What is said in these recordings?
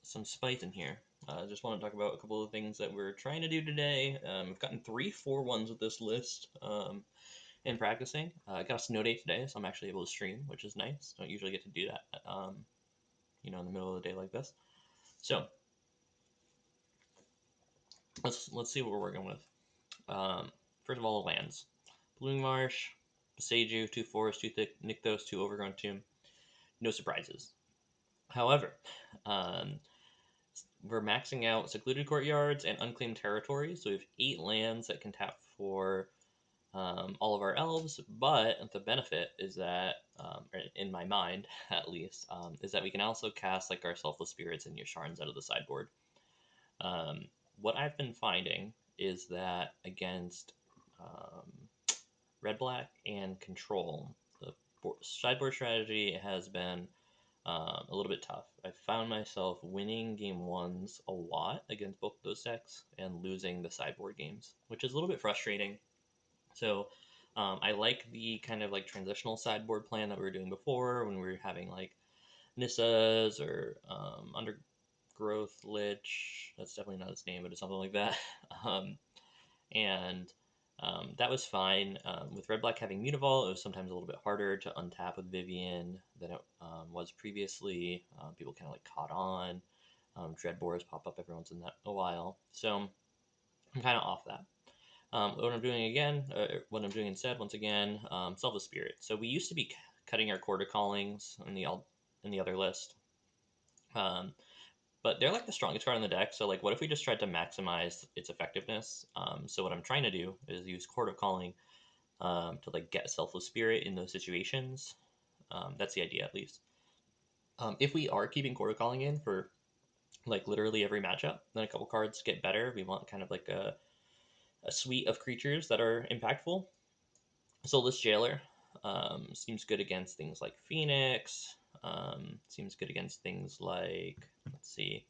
some spice in here. I just want to talk about a couple of things that we're trying to do today. I've gotten 3 4-1s with this list in practicing. I got a snow day today, so I'm actually able to stream, which is nice. Don't usually get to do that, in the middle of the day like this. So let's see what we're working with. First of all, lands. Blooming Marsh, Boseiju, 2 Forest, 2 Nykthos, 2 Overgrown Tomb. No surprises. However, we're maxing out Secluded Courtyards and Unclaimed Territory, so we have 8 lands that can tap for all of our elves, but the benefit is that, in my mind at least, is that we can also cast like our Selfless Spirits and Yasharns out of the sideboard. What I've been finding is that against red-black and control, the sideboard strategy has been a little bit tough. I found myself winning game 1s a lot against both those decks and losing the sideboard games, which is a little bit frustrating. So I like the kind of like transitional sideboard plan that we were doing before when we were having like Nissas or Undergrowth Lich. That's definitely not its name, but it's something like that. And that was fine. With Red Black having Mutavault, it was sometimes a little bit harder to untap with Vivian than it was previously. People kind of like caught on. Dreadbores pop up every once in a while. So I'm kind of off that. What I'm doing again, what I'm doing instead, once again, Selfless Spirit. So we used to be cutting our Chord of Callings in the other list. But they're like the strongest card on the deck, so like what if we just tried to maximize its effectiveness? So what I'm trying to do is use Chord of Calling to like get Selfless Spirit in those situations. That's the idea, at least. If we are keeping Chord of Calling in for like literally every matchup, then a couple cards get better. We want kind of like a suite of creatures that are impactful. Soulless Jailer seems good against things like Phoenix. Seems good against things like, let's see,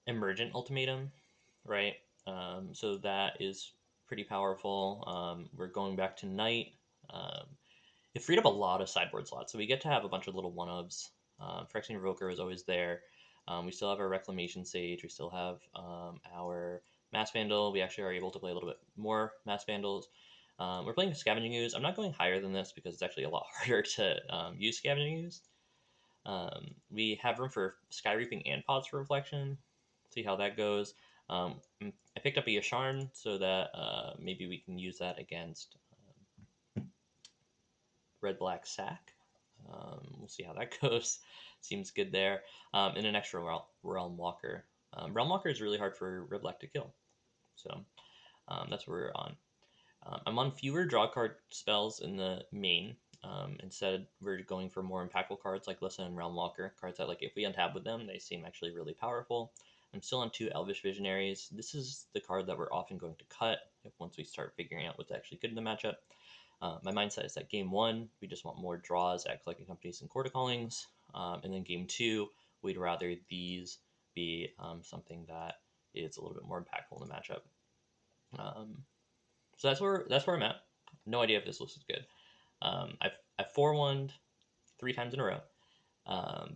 Emergent Ultimatum, right? So that is pretty powerful. We're going back to Night. It freed up a lot of sideboard slots, so we get to have a bunch of little one-ofs. Phyrexian Revoker is always there. We still have our Reclamation Sage. We still have our Masked Vandal. We actually are able to play a little bit more Masked Vandals. We're playing Scavenging Ooze. I'm not going higher than this because it's actually a lot harder to use Scavenging Ooze. We have room for Skyreaping and Pods for Reflection. See how that goes. I picked up a Yasharn so that maybe we can use that against Red-Black Sack. We'll see how that goes. Seems good there. And an extra Realmwalker. Realmwalker is really hard for Red-Black to kill. So that's where we're on. I'm on fewer draw card spells in the main. Instead, we're going for more impactful cards like Glissa and Realmwalker. Cards that, like, if we untap with them, they seem actually really powerful. I'm still on 2 Elvish Visionaries. This is the card that we're often going to cut once we start figuring out what's actually good in the matchup. My mindset is that game 1, we just want more draws at Collecting Companies and Chord of Callings. And then game 2, we'd rather these be something that is a little bit more impactful in the matchup. So that's where I'm at. No idea if this list is good. I've 4-1'd 3 times in a row.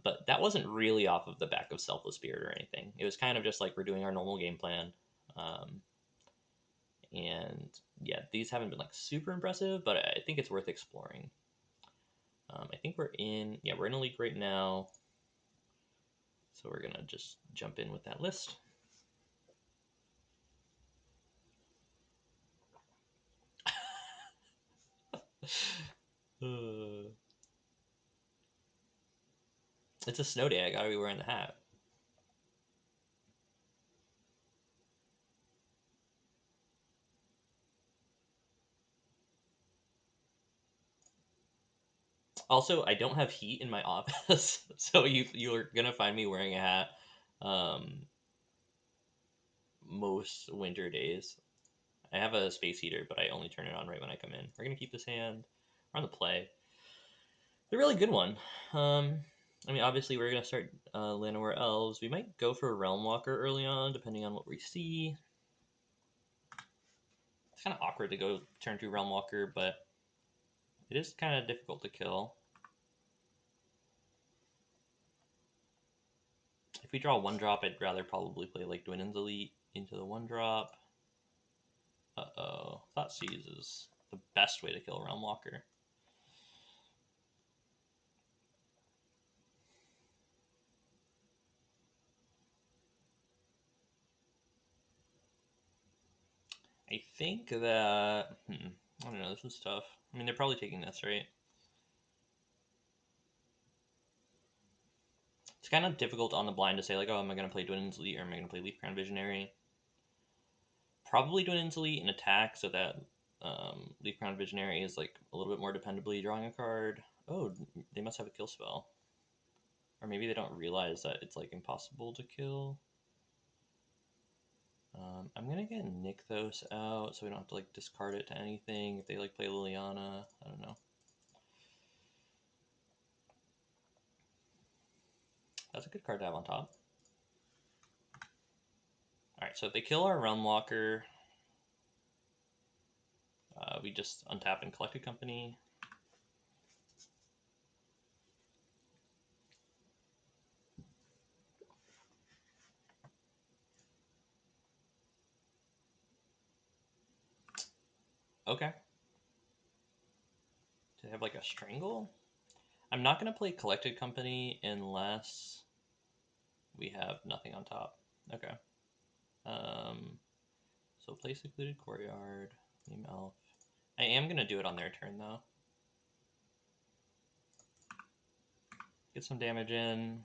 But that wasn't really off of the back of Selfless Spirit or anything. It was kind of just like we're doing our normal game plan. And yeah, these haven't been like super impressive, but I think it's worth exploring. I think we're in a league right now. So we're gonna just jump in with that list. It's a snow day. I gotta be wearing the hat. Also, I don't have heat in my office, so you're gonna find me wearing a hat most winter days. I have a space heater, but I only turn it on right when I come in. We're gonna keep this hand. We're on the play. It's a really good one. I mean, obviously, we're gonna start Llanowar Elves. We might go for Realmwalker early on, depending on what we see. It's kind of awkward to go turn 2 Realmwalker, but it is kind of difficult to kill. we draw 1-drop, I'd rather probably play like Dwynen's Elite into the 1-drop. Uh-oh. Thought Seize is the best way to kill Realmwalker. I think that... I don't know, this is tough. I mean, they're probably taking this, right? It's kind of difficult on the blind to say, like, oh, am I going to play Dwynen's Elite or am I going to play Leafcrown Visionary? Probably Dwynen's Elite in attack so that Leafcrown Visionary is, like, a little bit more dependably drawing a card. Oh, they must have a kill spell. Or maybe they don't realize that it's, like, impossible to kill. I'm going to get Nykthos out so we don't have to, like, discard it to anything. If they, like, play Liliana, I don't know. That's a good card to have on top. Alright, so if they kill our Realmwalker, we just untap and collect a company. Okay. Do they have like a strangle? I'm not going to play Collected Company unless we have nothing on top. Okay. So play Secluded Courtyard, name Elf. I am going to do it on their turn though. Get some damage in.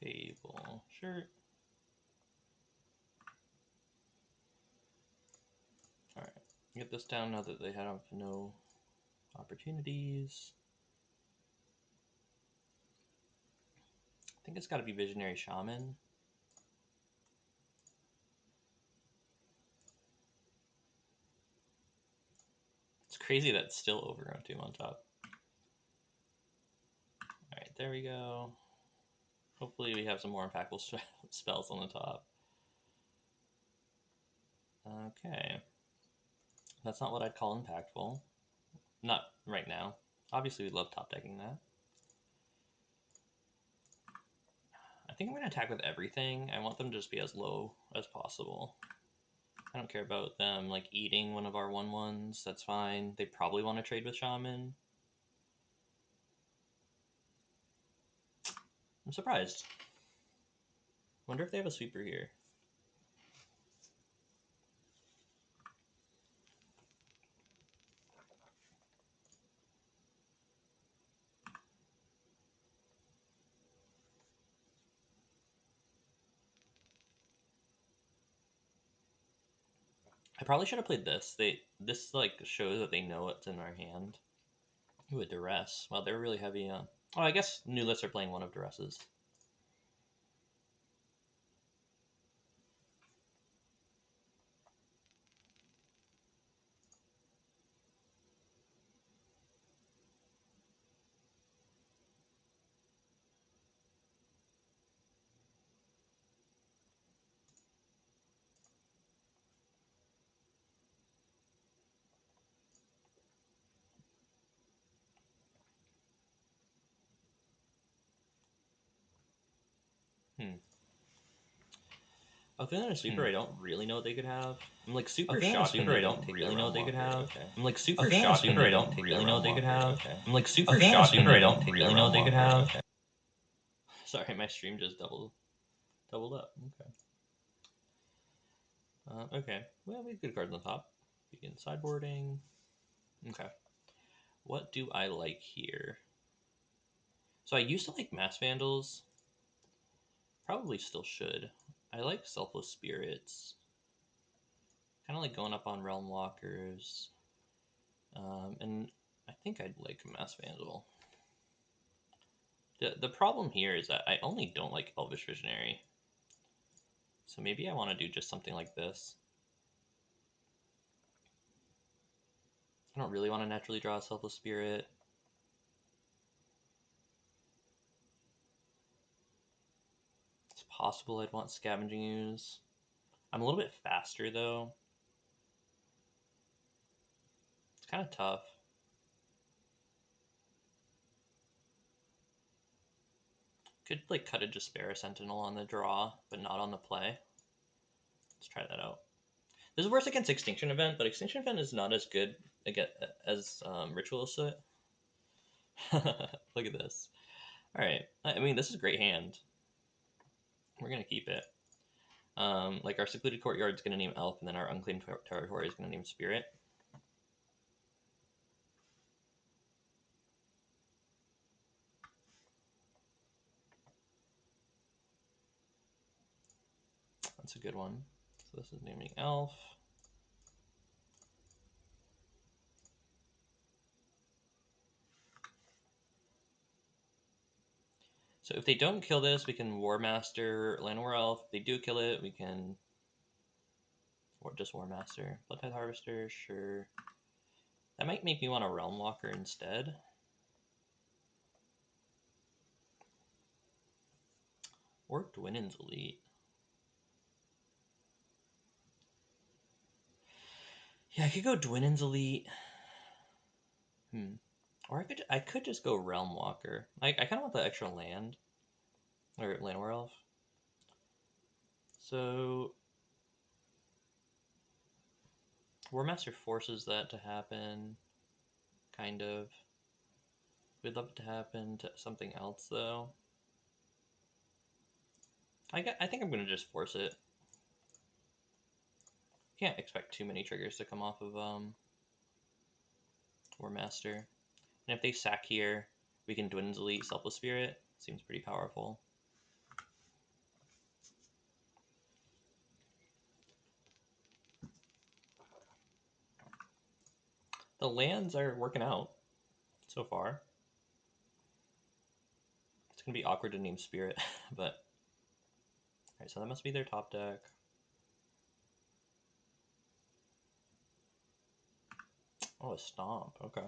Fable, sure. Alright, get this down now that they have no opportunities. I think it's got to be Visionary Shaman. It's crazy that it's still Overgrown Tomb on top. Alright, there we go. Hopefully we have some more impactful spells on the top. Okay. That's not what I'd call impactful. Not right now. Obviously we'd love top decking that. I think I'm going to attack with everything. I want them to just be as low as possible. I don't care about them like eating one of our 1/1s. That's fine. They probably want to trade with Shaman. I'm surprised. Wonder if they have a sweeper here. I probably should have played this. This like shows that they know what's in our hand. Ooh, a Duress. Wow, they're really heavy on. Oh, I guess new lists are playing one of Duresses. I think on a sweeper, I don't really know what they could have. I'm like super shocked. I don't really know what they could have. I'm like super shocked. I don't really know what they could have. I'm like super shocked. I don't really know what they could have. Sorry, my stream just doubled up. Okay. Okay. Well, we have good cards on top. Begin sideboarding. Okay. What do I like here? So I used to like Masked Vandals. Probably still should. I like Selfless Spirits. Kind of like going up on Realmwalkers. And I think I'd like Masked Vandal. The problem here is that I only don't like Elvish Visionary. So maybe I want to do just something like this. I don't really want to naturally draw a Selfless Spirit. It's possible I'd want Scavenging Ooze. I'm a little bit faster though. It's kind of tough. Could like cut a Jaspera Sentinel on the draw, but not on the play. Let's try that out. This is worse against Extinction Event, but Extinction Event is not as good as Ritual Soot. Look at this. Alright, I mean, this is a great hand. We're going to keep it. Like our Secluded Courtyard is going to name Elf, and then our Unclaimed Territory is going to name Spirit. That's a good one. So this is naming Elf. So if they don't kill this, we can Warmaster Llanowar Elf. If they do kill it, we can just Warmaster. Bloodtithe Harvester, sure. That might make me want a Realmwalker instead. Or Dwynen's Elite. Yeah, I could go Dwynen's Elite. Or I could just go Realmwalker. I kind of want the extra land. Or Llanowar Elf. So Warmaster forces that to happen. Kind of. We'd love it to happen to something else though. I think I'm gonna just force it. Can't expect too many triggers to come off of Warmaster. And if they sack here, we can Dwynen's Elite Selfless Spirit. Seems pretty powerful. The lands are working out so far. It's gonna be awkward to name Spirit, but alright, so that must be their top deck. Oh, a Stomp, okay.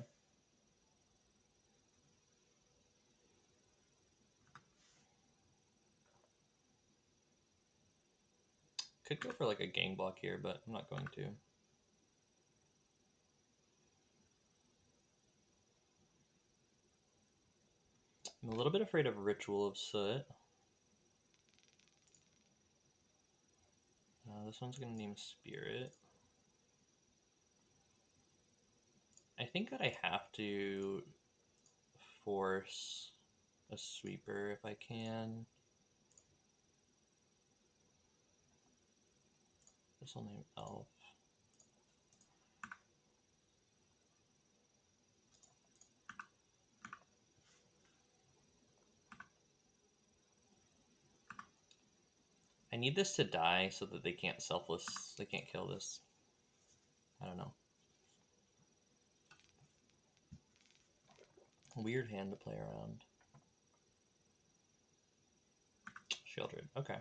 Could go for like a gang block here, but I'm not going to. I'm a little bit afraid of Ritual of Soot. This one's gonna name Spirit. I think that I have to force a sweeper if I can. This will name Elf. I need this to die so that they can't kill this. I don't know. Weird hand to play around. Shieldred, okay.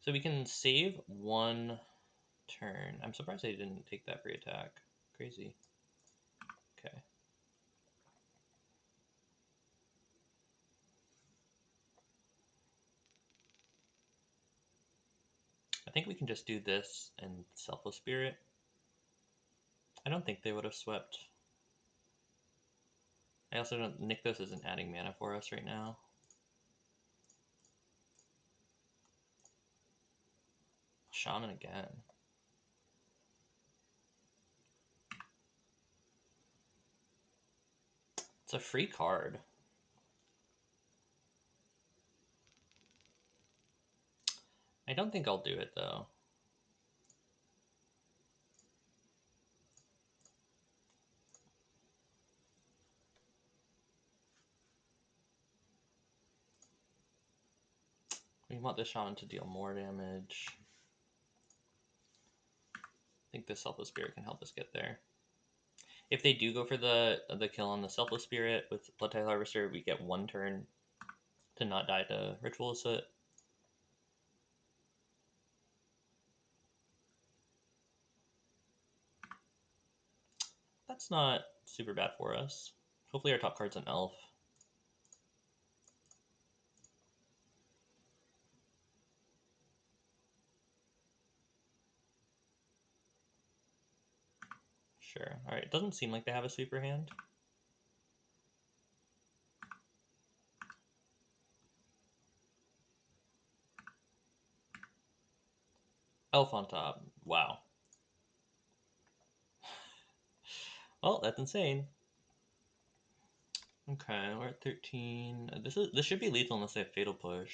So we can save one turn. I'm surprised they didn't take that free attack. Crazy. Okay. I think we can just do this and Selfless Spirit. I don't think they would have swept. I also don't. Nykthos isn't adding mana for us right now. Shaman again. It's a free card. I don't think I'll do it though. We want the Shaman to deal more damage. I think the Selfless Spirit can help us get there. If they do go for the kill on the Selfless Spirit with Bloodtithe Harvester, we get 1 turn to not die to Ritual Soot. That's not super bad for us. Hopefully our top card's an elf. Sure. Alright, it doesn't seem like they have a sweeper hand. Elf on top. Wow. Well, that's insane. Okay, we're at 13. This should be lethal unless they have Fatal Push.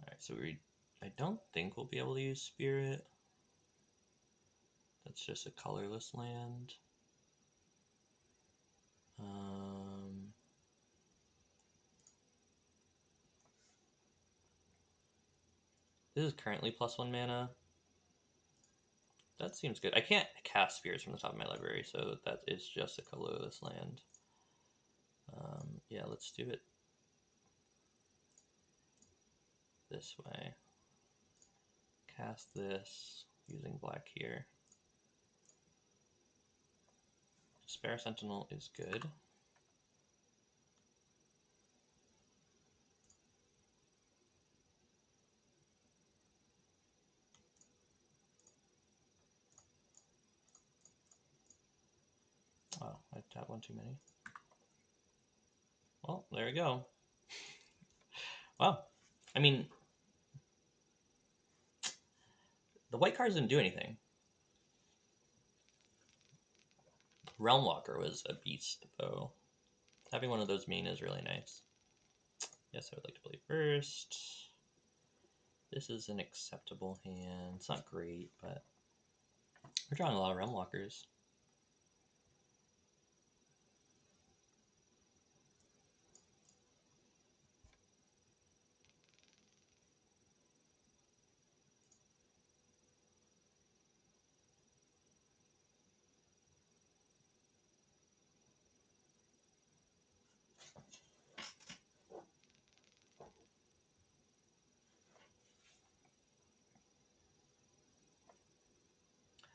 Alright, so I don't think we'll be able to use Spirit. That's just a colorless land. This is currently +1 mana. That seems good. I can't cast spirits from the top of my library, so that is just a colorless land. Yeah, let's do it this way. Cast this using black here. Jaspera Sentinel is good. Oh, I tapped 1 too many. Well, there we go. Wow. I mean, the white cards didn't do anything. Realmwalker was a beast, though. Having one of those mean is really nice. Yes, I would like to play first. This is an acceptable hand. It's not great, but we're drawing a lot of Realmwalkers.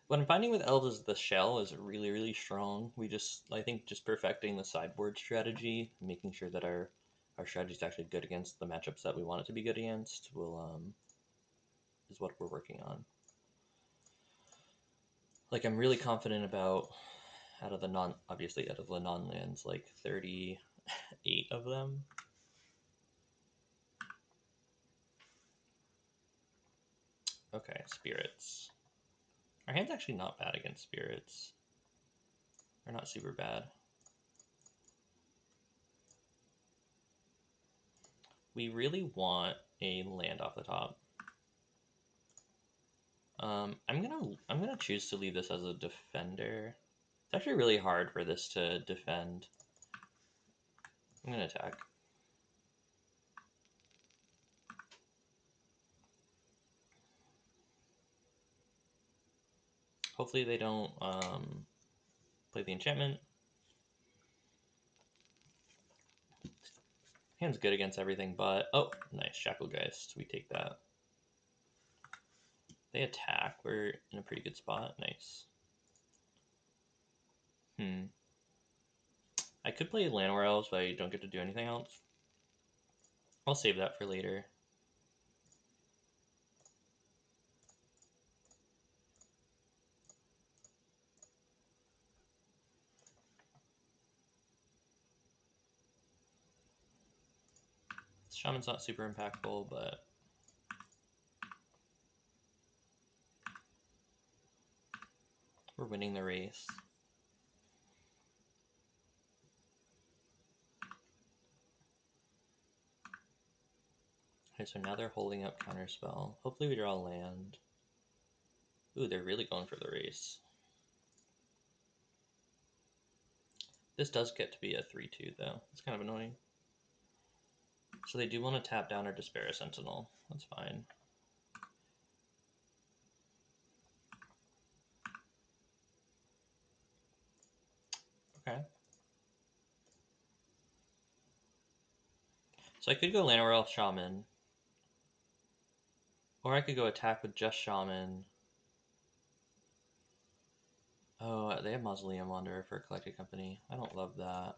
What I'm finding with elves is the shell is really, really strong. I think just perfecting the sideboard strategy, making sure that our strategy is actually good against the matchups that we want it to be good against, is what we're working on. Like, I'm really confident about, out of the non-lands, like 38 of them. Okay, spirits. Our hand's actually not bad against spirits. They're not super bad. We really want a land off the top. I'm gonna choose to leave this as a defender. It's actually really hard for this to defend. I'm gonna attack. Hopefully they don't play the enchantment. Hand's good against everything, but oh, nice Shacklegeist. We take that. They attack. We're in a pretty good spot. Nice. I could play Llanowar Elves, but I don't get to do anything else. I'll save that for later. Shaman's not super impactful, but we're winning the race. Okay, so now they're holding up Counterspell. Hopefully we draw a land. Ooh, they're really going for the race. This does get to be a 3-2, though. It's kind of annoying. So they do want to tap down our Jaspera Sentinel. That's fine. Okay. So I could go Llanowar Elf Shaman. Or I could go attack with just Shaman. Oh, they have Mausoleum Wanderer for a Collected Company. I don't love that.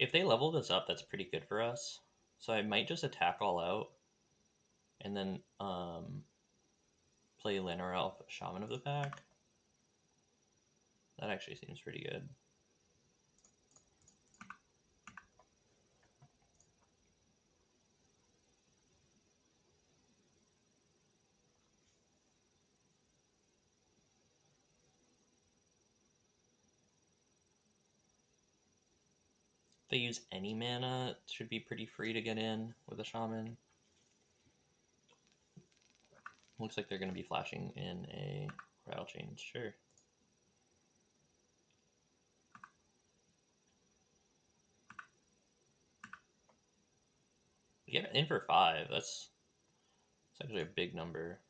If they level this up, that's pretty good for us. So I might just attack all out. And then play Llanowar Elf Shaman of the pack. That actually seems pretty good. If they use any mana, it should be pretty free to get in with a Shaman. Looks like they're going to be flashing in a Rattle Chain. Sure. Get in for 5. That's actually a big number.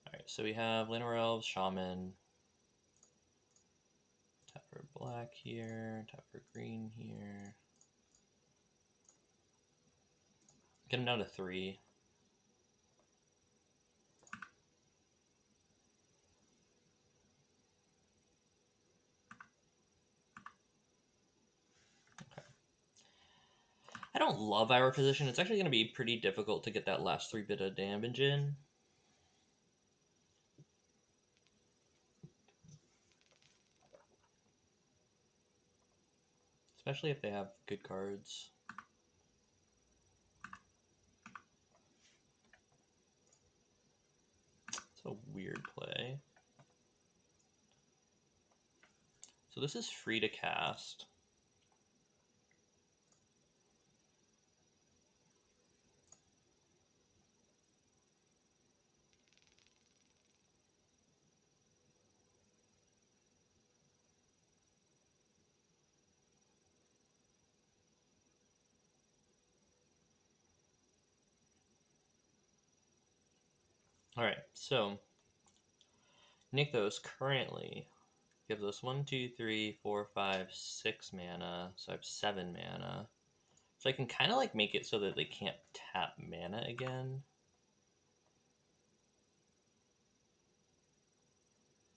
Alright, so we have Llanowar Elves, Shaman. Tap for black here, tap for green here. Get him down to 3. I don't love our position. It's actually going to be pretty difficult to get that last 3 bit of damage in. Especially if they have good cards. It's a weird play. So this is free to cast. Alright, so Nykthos currently gives us 1, 2, 3, 4, 5, 6 mana. So I have 7 mana. So I can kind of like make it so that they can't tap mana again.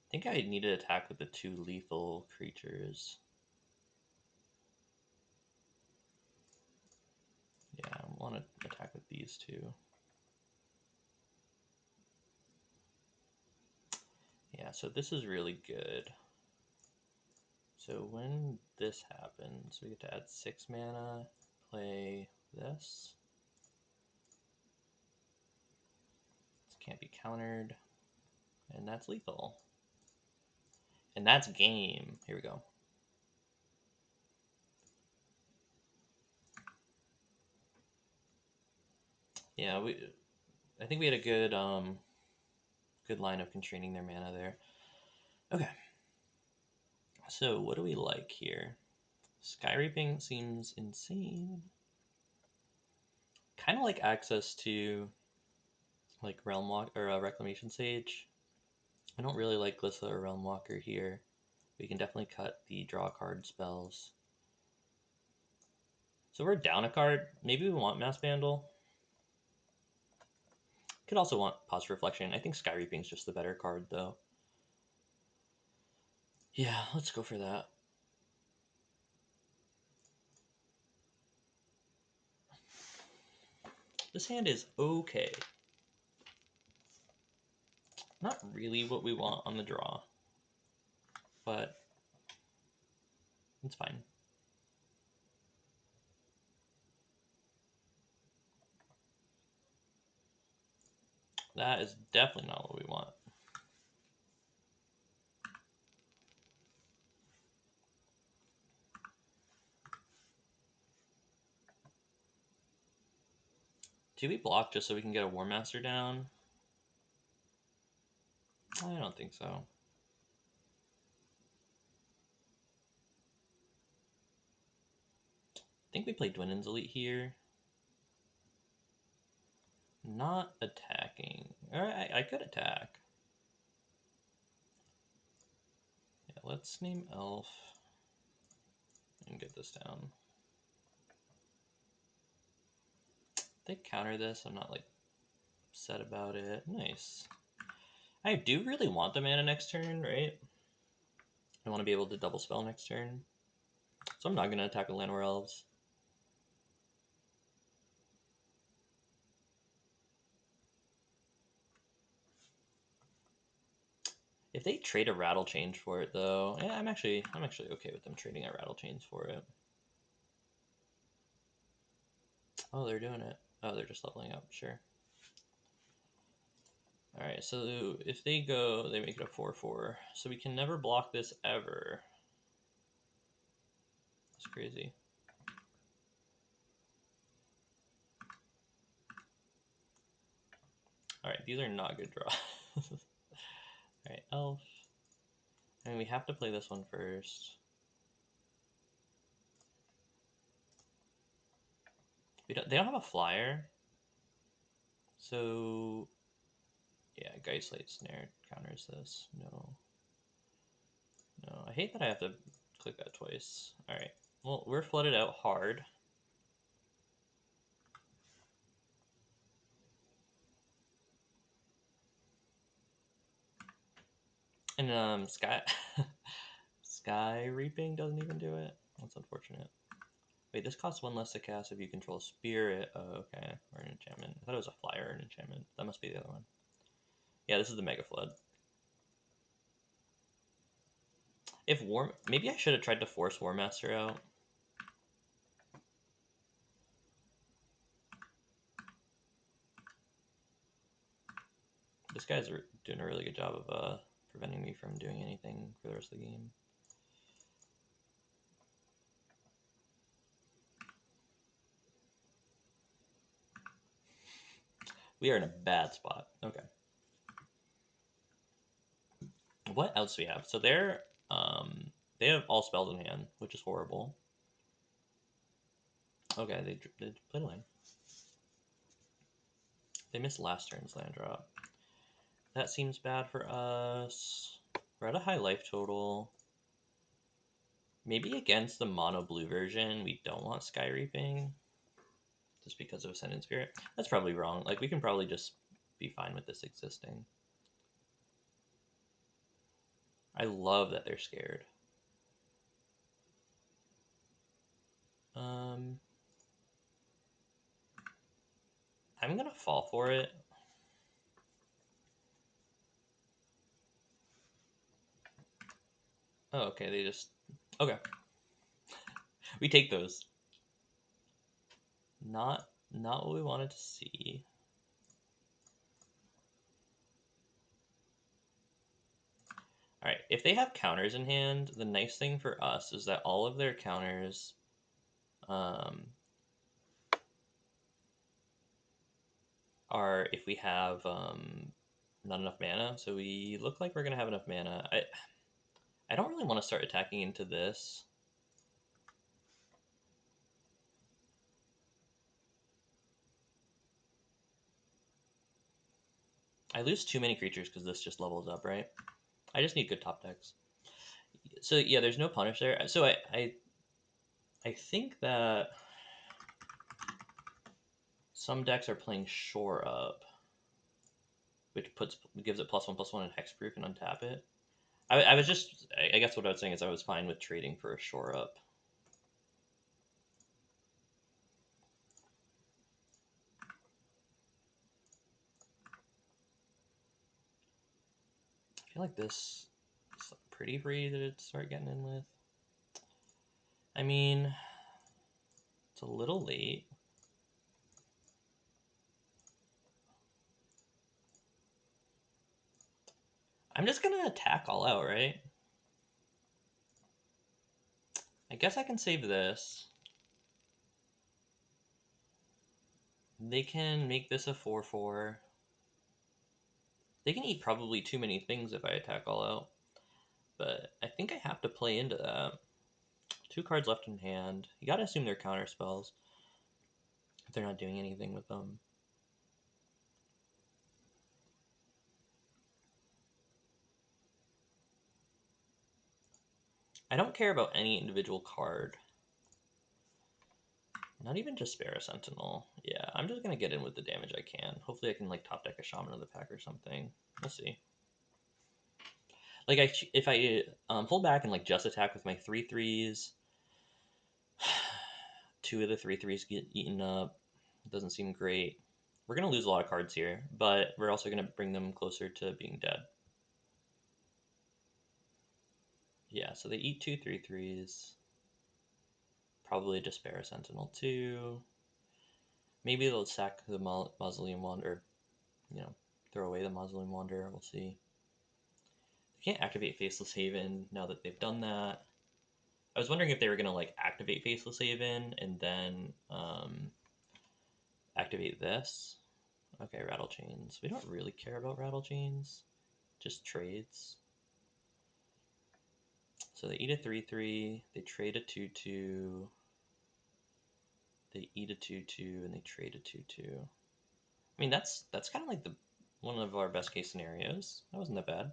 I think I need to attack with the 2 lethal creatures. Yeah, I want to attack with these 2. Yeah, so this is really good. So when this happens, we get to add 6 mana, play this. This can't be countered. And that's lethal. And that's game. Here we go. Yeah, I think we had a good good line of constraining their mana there. Okay. So what do we like here? Skyreaping seems insane. Kind of like access to like Realmwalker or Reclamation Sage. I don't really like Glissa or Realmwalker here. We can definitely cut the draw card spells. So we're down a card. Maybe we want Masked Vandal. Could also want Pause Reflection. I think Skyreaping is just the better card, though. Yeah, let's go for that. This hand is okay. Not really what we want on the draw, but it's fine. That is definitely not what we want. Do we block just so we can get a Warmaster down? I don't think so. I think we play Dwynen's Elite here. not attacking. Alright, I could attack. Yeah, let's name Elf and get this down. They counter this, I'm not like upset about it. Nice. I do really want the mana next turn, right? I want to be able to double spell next turn. So I'm not going to attack the Llanowar Elves. If they trade a Rattle Change for it, though, yeah, I'm actually okay with them trading a Rattle Change for it. Oh, they're doing it. Oh, they're just leveling up. Sure. All right. So if they go, they make it a 4/4. So we can never block this ever. That's crazy. All right. These are not good draws. All right, Elf. And we have to play this one first. They don't have a flyer. So yeah, Geistlight Snare counters this. No. I hate that I have to click that twice. All right. Well, we're flooded out hard. And Skyreaping doesn't even do it. That's unfortunate. Wait, this costs 1 less to cast if you control Spirit. Oh, okay. Or an enchantment. I thought it was a flyer or an enchantment. That must be the other one. Yeah, this is the Mega Flood. If maybe I should have tried to force Warmaster out. This guy's doing a really good job of preventing me from doing anything for the rest of the game. We are in a bad spot. Okay. What else do we have? So they have all spells in hand, which is horrible. Okay, they played land. They missed last turn's land drop. That seems bad for us. We're at a high life total. Maybe against the mono blue version, we don't want Skyreaping. Just because of Ascendant Spirit. That's probably wrong. Like, we can probably just be fine with this existing. I love that they're scared. I'm gonna fall for it. Oh, okay, they just... Okay. We take those. Not what we wanted to see. Alright, if they have counters in hand, the nice thing for us is that all of their counters are if we have not enough mana. So we look like we're going to have enough mana. I don't really want to start attacking into this. I lose too many creatures because this just levels up, right? I just need good top decks. So yeah, there's no punish there. So I think that some decks are playing Shore Up, which gives it +1/+1 and hexproof and untap it. I was just, I guess what I was saying is I was fine with trading for a Shore Up. I feel like this is pretty free to start getting in with. I mean, it's a little late. I'm just gonna attack all out, right? I guess I can save this. They can make this a 4/4. They can eat probably too many things if I attack all out. But I think I have to play into that. 2 cards left in hand. You gotta assume they're counter spells if they're not doing anything with them. I don't care about any individual card. Not even Jaspera Sentinel. Yeah, I'm just going to get in with the damage I can. Hopefully I can like top deck a Shaman of the pack or something. We'll see. Like if I hold back and like just attack with my 3/3s, 2 of the 3/3s get eaten up. It doesn't seem great. We're going to lose a lot of cards here, but we're also going to bring them closer to being dead. Yeah, so they eat 2 3/3s. Probably a Jaspera Sentinel too. Maybe they'll sack the Mausoleum Wanderer, you know, throw away the Mausoleum Wanderer. We'll see. They can't activate Faceless Haven now that they've done that. I was wondering if they were going to like activate Faceless Haven and then activate this. Okay, Rattle Chains. We don't really care about Rattle Chains. Just trades. So they eat a 3/3. They trade a 2/2. They eat a 2/2 and they trade a 2/2. I mean, that's kind of like one of our best case scenarios. That wasn't that bad.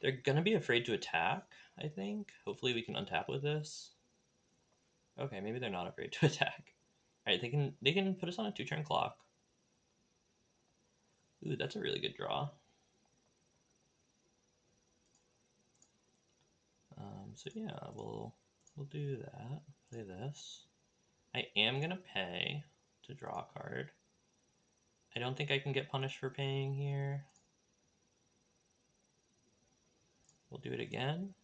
They're gonna be afraid to attack, I think. Hopefully we can untap with this. Okay, maybe they're not afraid to attack. Alright, they can put us on a 2-turn clock. Ooh, that's a really good draw. So yeah, we'll do that. Play this. I am gonna pay to draw a card. I don't think I can get punished for paying here. We'll do it again.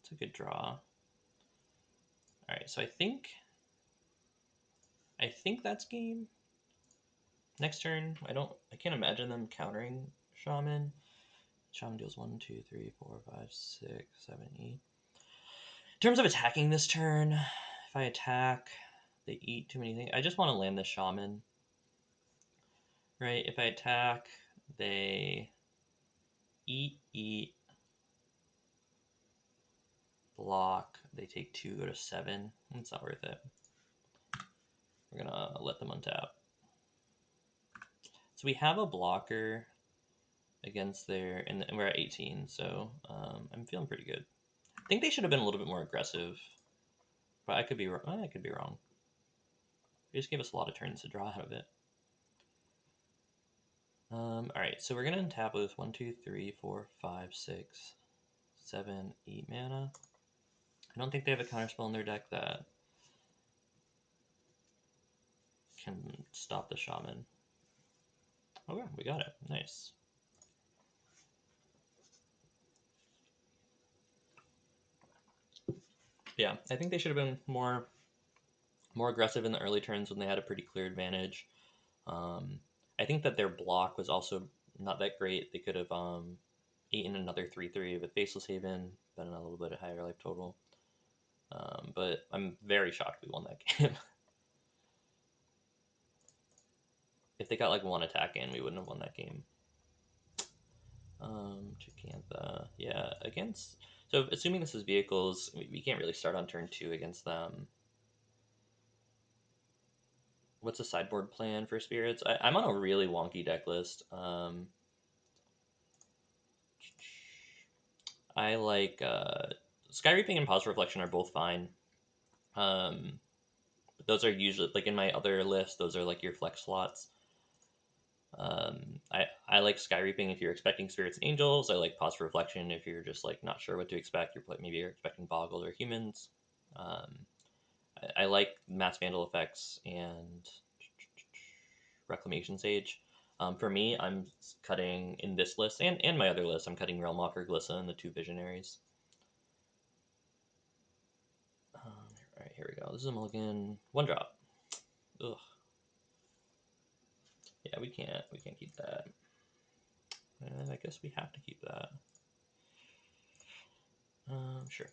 It's a good draw. Alright, so I think that's game. Next turn, I can't imagine them countering Shaman. Shaman deals 1, 2, 3, 4, 5, 6, 7, 8. In terms of attacking this turn, if I attack, they eat too many things. I just want to land the Shaman. Right? If I attack, they eat, block, they take 2, go to 7. It's not worth it. We're gonna let them untap. So we have a blocker against their, and we're at 18, so I'm feeling pretty good. I think they should have been a little bit more aggressive, but I could be wrong. They just gave us a lot of turns to draw out of it. Alright, so we're gonna untap with 1, 2, 3, 4, 5, 6, 7, 8 mana. I don't think they have a counterspell in their deck that can stop the Shaman. Okay, we got it. Nice. Yeah, I think they should have been more aggressive in the early turns when they had a pretty clear advantage. I think that their block was also not that great. They could have eaten another 3/3 with Faceless Haven, been a little bit higher life total. But I'm very shocked we won that game. If they got like one attack in, we wouldn't have won that game. Chicantha, yeah, against. So assuming this is vehicles, we can't really start on turn 2 against them. What's a sideboard plan for spirits? I'm on a really wonky deck list. I like Skyreaping and Pause Reflection are both fine. But those are usually like in my other list. Those are like your flex slots. I like Skyreaping if you're expecting spirits and angels. I like Pause for Reflection if you're just like not sure what to expect. Maybe you're expecting Boggle or humans. I like Masked Vandal effects and Reclamation Sage. For me, I'm cutting in this list and my other list. I'm cutting Realmwalker, Glissa, and the 2 Visionaries. All right, here we go. This is a mulligan. 1 drop. Ugh. Yeah, we can't keep that. And I guess we have to keep that. Sure.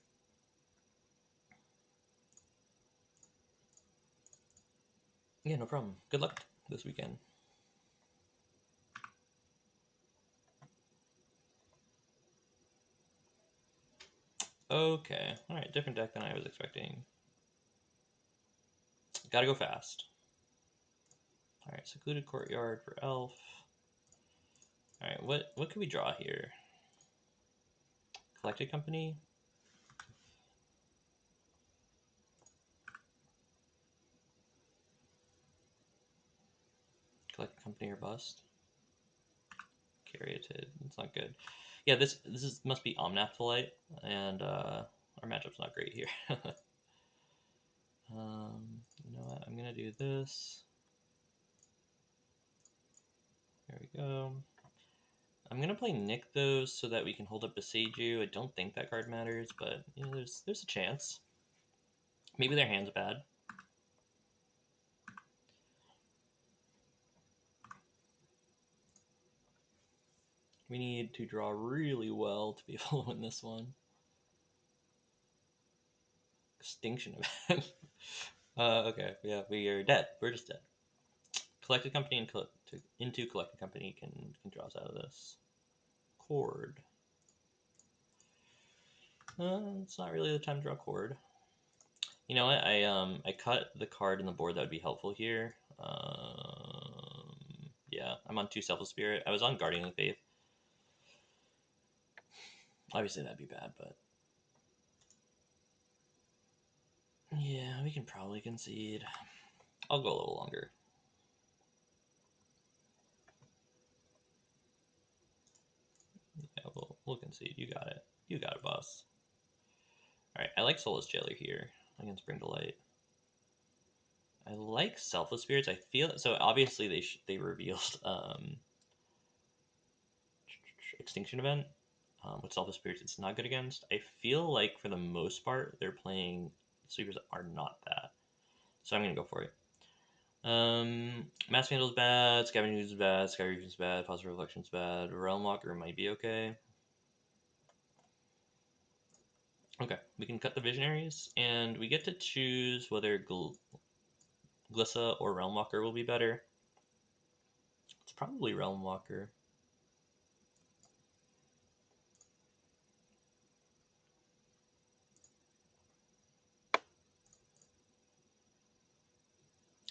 Yeah, no problem. Good luck this weekend. Okay. Alright, different deck than I was expecting. Gotta go fast. Alright, Secluded Courtyard for Elf. Alright, what could we draw here? Collected Company? Collected Company or bust? Caryatid. It's not good. Yeah, this must be Omnathylite, and our matchup's not great here. You know what? I'm gonna do this. There we go. I'm gonna play Nykthos so that we can hold up Boseiju. I don't think that card matters, but you know, there's a chance. Maybe their hand's bad. We need to draw really well to be able to win this one. Extinction event. Okay, yeah, we are dead. We're just dead. Collected Company and into Collected Company can draw us out of this. Chord. It's not really the time to draw Chord. You know what? I cut the card in the board that would be helpful here. Yeah, I'm on 2 Selfless Spirit. I was on Guardian of Faith. Obviously that'd be bad, but yeah, we can probably concede. I'll go a little longer. Yeah, we'll concede. You got it. You got it, boss. All right, I like Soulless Jailer here against Bring to Light. I like Selfless Spirits. I feel so. Obviously, they revealed Extinction Event. With Selfless Spirits, it's not good against. I feel like for the most part, they're playing sweepers that are not that. So I'm gonna go for it. Masked Vandal's bad. Scavenging Ooze is bad. Skyreaping is bad. Positive Reflection's bad. Realmwalker might be okay. Okay, we can cut the Visionaries, and we get to choose whether Glissa or Realmwalker will be better. It's probably Realmwalker.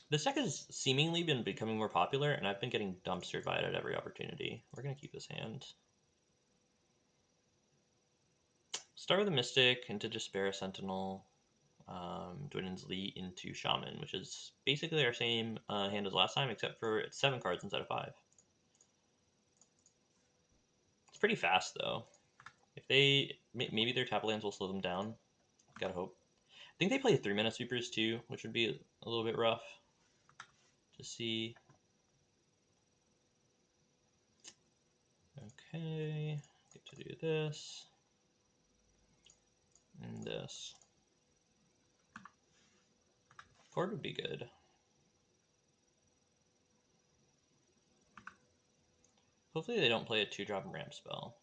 This deck has seemingly been becoming more popular, and I've been getting dumpstered by it at every opportunity. We're going to keep this hand. Start with a Mystic into Jaspera Sentinel. Dwynen's Lee into Shaman, which is basically our same hand as last time, except for it's 7 cards instead of 5. It's pretty fast, though. If they... Maybe their tap lands will slow them down. Gotta hope. I think they play 3-mana sweepers, too, which would be a little bit rough to see. Okay, get to do this. And this. Chord would be good. Hopefully they don't play a 2-drop ramp spell.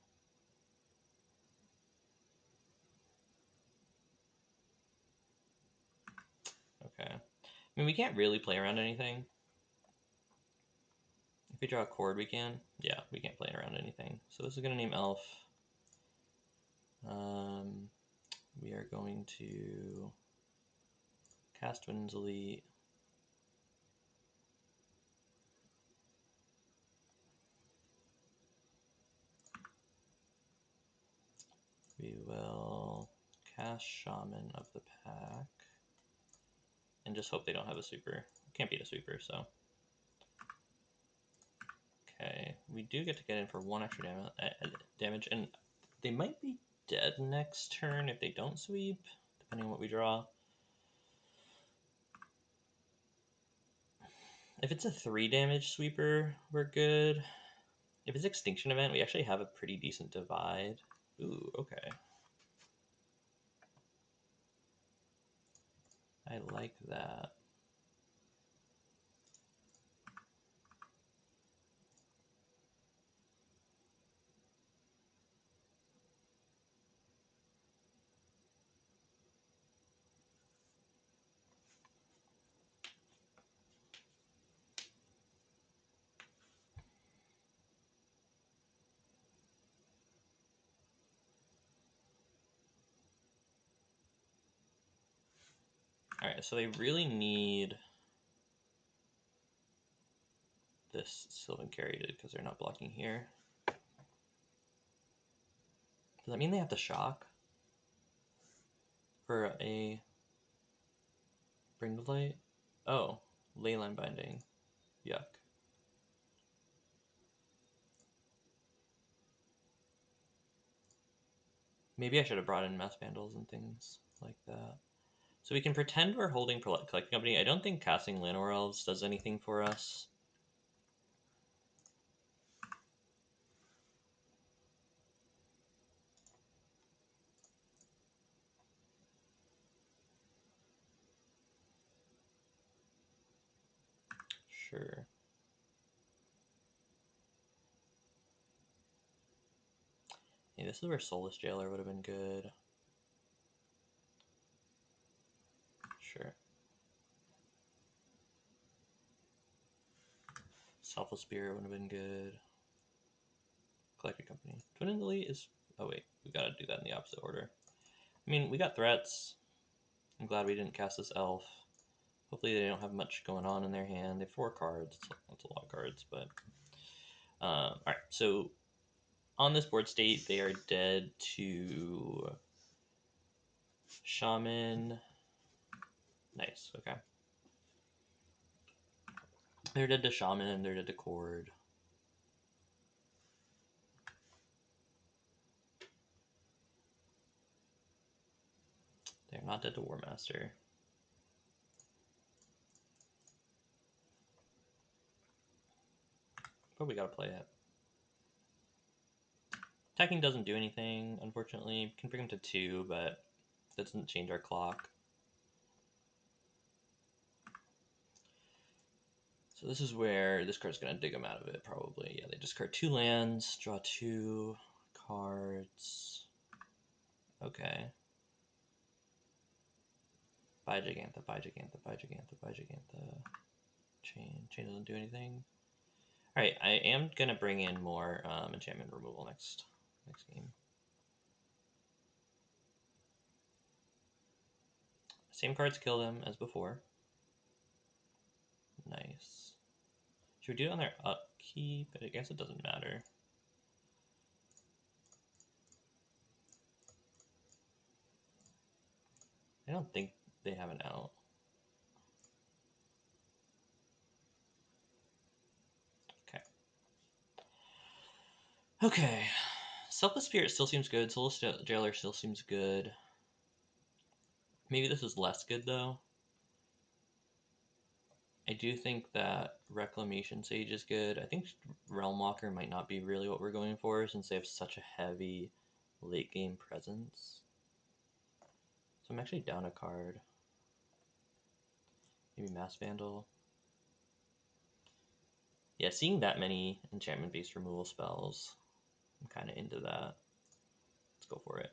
Okay. I mean, we can't really play around anything. If we draw a Chord, we can. Yeah, we can't play around anything. So this is going to name Elf. We are going to cast Dwynen's Elite. We will cast Shaman of the Pack. And just hope they don't have a sweeper. Can't beat a sweeper, so. Okay, we do get to get in for 1 extra damage, and they might be dead next turn if they don't sweep, depending on what we draw. If it's a 3 damage sweeper, we're good. If it's Extinction Event, we actually have a pretty decent divide. Ooh, okay. I like that. Alright, so they really need this Sylvan Carry did because they're not blocking here. Does that mean they have to shock for a Bring to Light? Oh, Leyline Binding. Yuck. Maybe I should have brought in Masked Vandals and things like that. So we can pretend we're holding Collecting Company. I don't think casting Llanowar Elves does anything for us. Sure. Hey, this is where Soulless Jailer would have been good. Sure. Selfless Spirit would have been good. Collecting Company. Twin Elite is... Oh wait, we gotta do that in the opposite order. I mean, we got threats. I'm glad we didn't cast this elf. Hopefully they don't have much going on in their hand. They have 4 cards. That's a lot of cards, but... Alright, so on this board state, they are dead to Shaman. Nice, okay. They're dead to Shaman and they're dead to Chord. They're not dead to Warmaster. But we gotta play it. Attacking doesn't do anything, unfortunately. We can bring him to 2, but that doesn't change our clock. So this is where this card's gonna dig him out of it, probably. Yeah, they discard 2 lands, draw 2 cards. Okay. Buy Gigantha, buy Gigantha, buy Gigantha, buy Gigantha. Chain doesn't do anything. Alright, I am gonna bring in more enchantment removal next game. Same cards kill them as before. Nice. Should we do it on their upkeep? I guess it doesn't matter. I don't think they have an out. Okay. Okay. Selfless Spirit still seems good. Soulless Jailer still seems good. Maybe this is less good, though. I do think that Reclamation Sage is good. I think Realmwalker might not be really what we're going for since they have such a heavy late game presence. So I'm actually down a card. Maybe Masked Vandal. Yeah, seeing that many enchantment-based removal spells, I'm kind of into that. Let's go for it.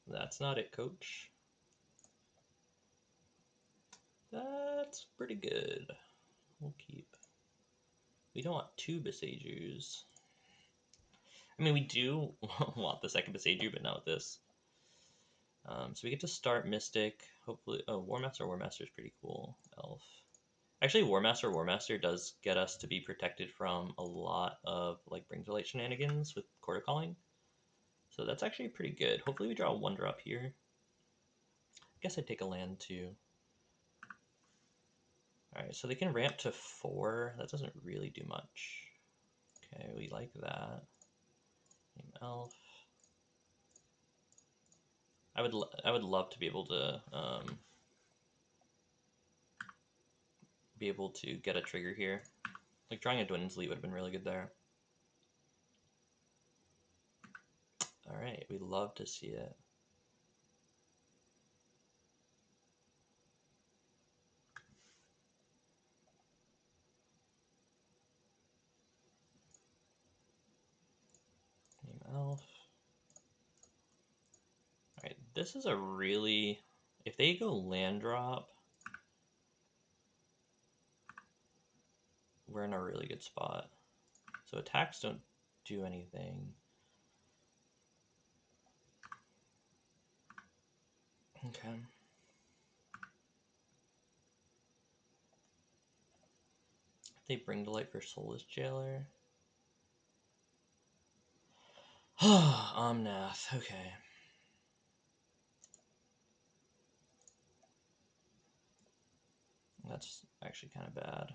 That's not it, coach. That's pretty good. We'll keep. We don't want 2 Boseijus. I mean, we do want the second Boseiju, but not with this. So we get to start Mystic. Hopefully, oh, Warmaster is pretty cool. Elf. Actually, Warmaster does get us to be protected from a lot of like Bring to Light shenanigans with Chord of Calling. So that's actually pretty good. Hopefully we draw a 1-drop here. I guess I'd take a land too. Alright, so they can ramp to 4. That doesn't really do much. Okay, we like that. Name Elf. I would love to be able to get a trigger here. Like drawing a Dwynen's Elite would have been really good there. Alright, we love to see it. Name Elf. Alright, this is a really... If they go land drop, we're in a really good spot. So attacks don't do anything. Okay. They bring to light for Soulless Jailer. Omnath, okay. That's actually kind of bad.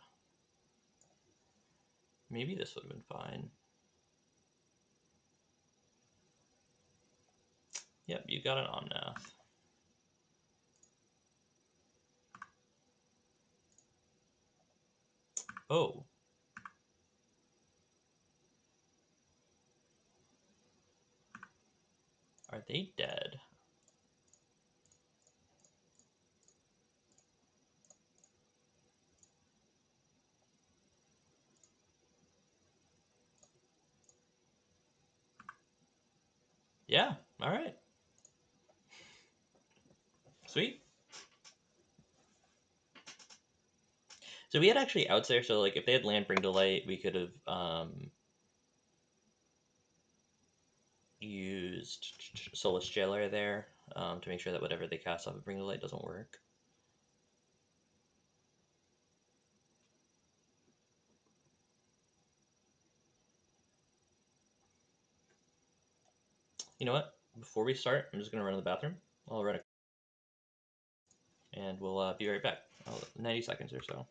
Maybe this would have been fine. Yep, you got an Omnath. Oh. Are they dead? Yeah, alright. Sweet. So we had actually outs there, so like if they had land bring to light, we could have used Soulless Jailer there to make sure that whatever they cast off of bring to light doesn't work. You know what? Before we start, I'm just going to run to the bathroom. I'll run it. And we'll be right back. 90 seconds or so.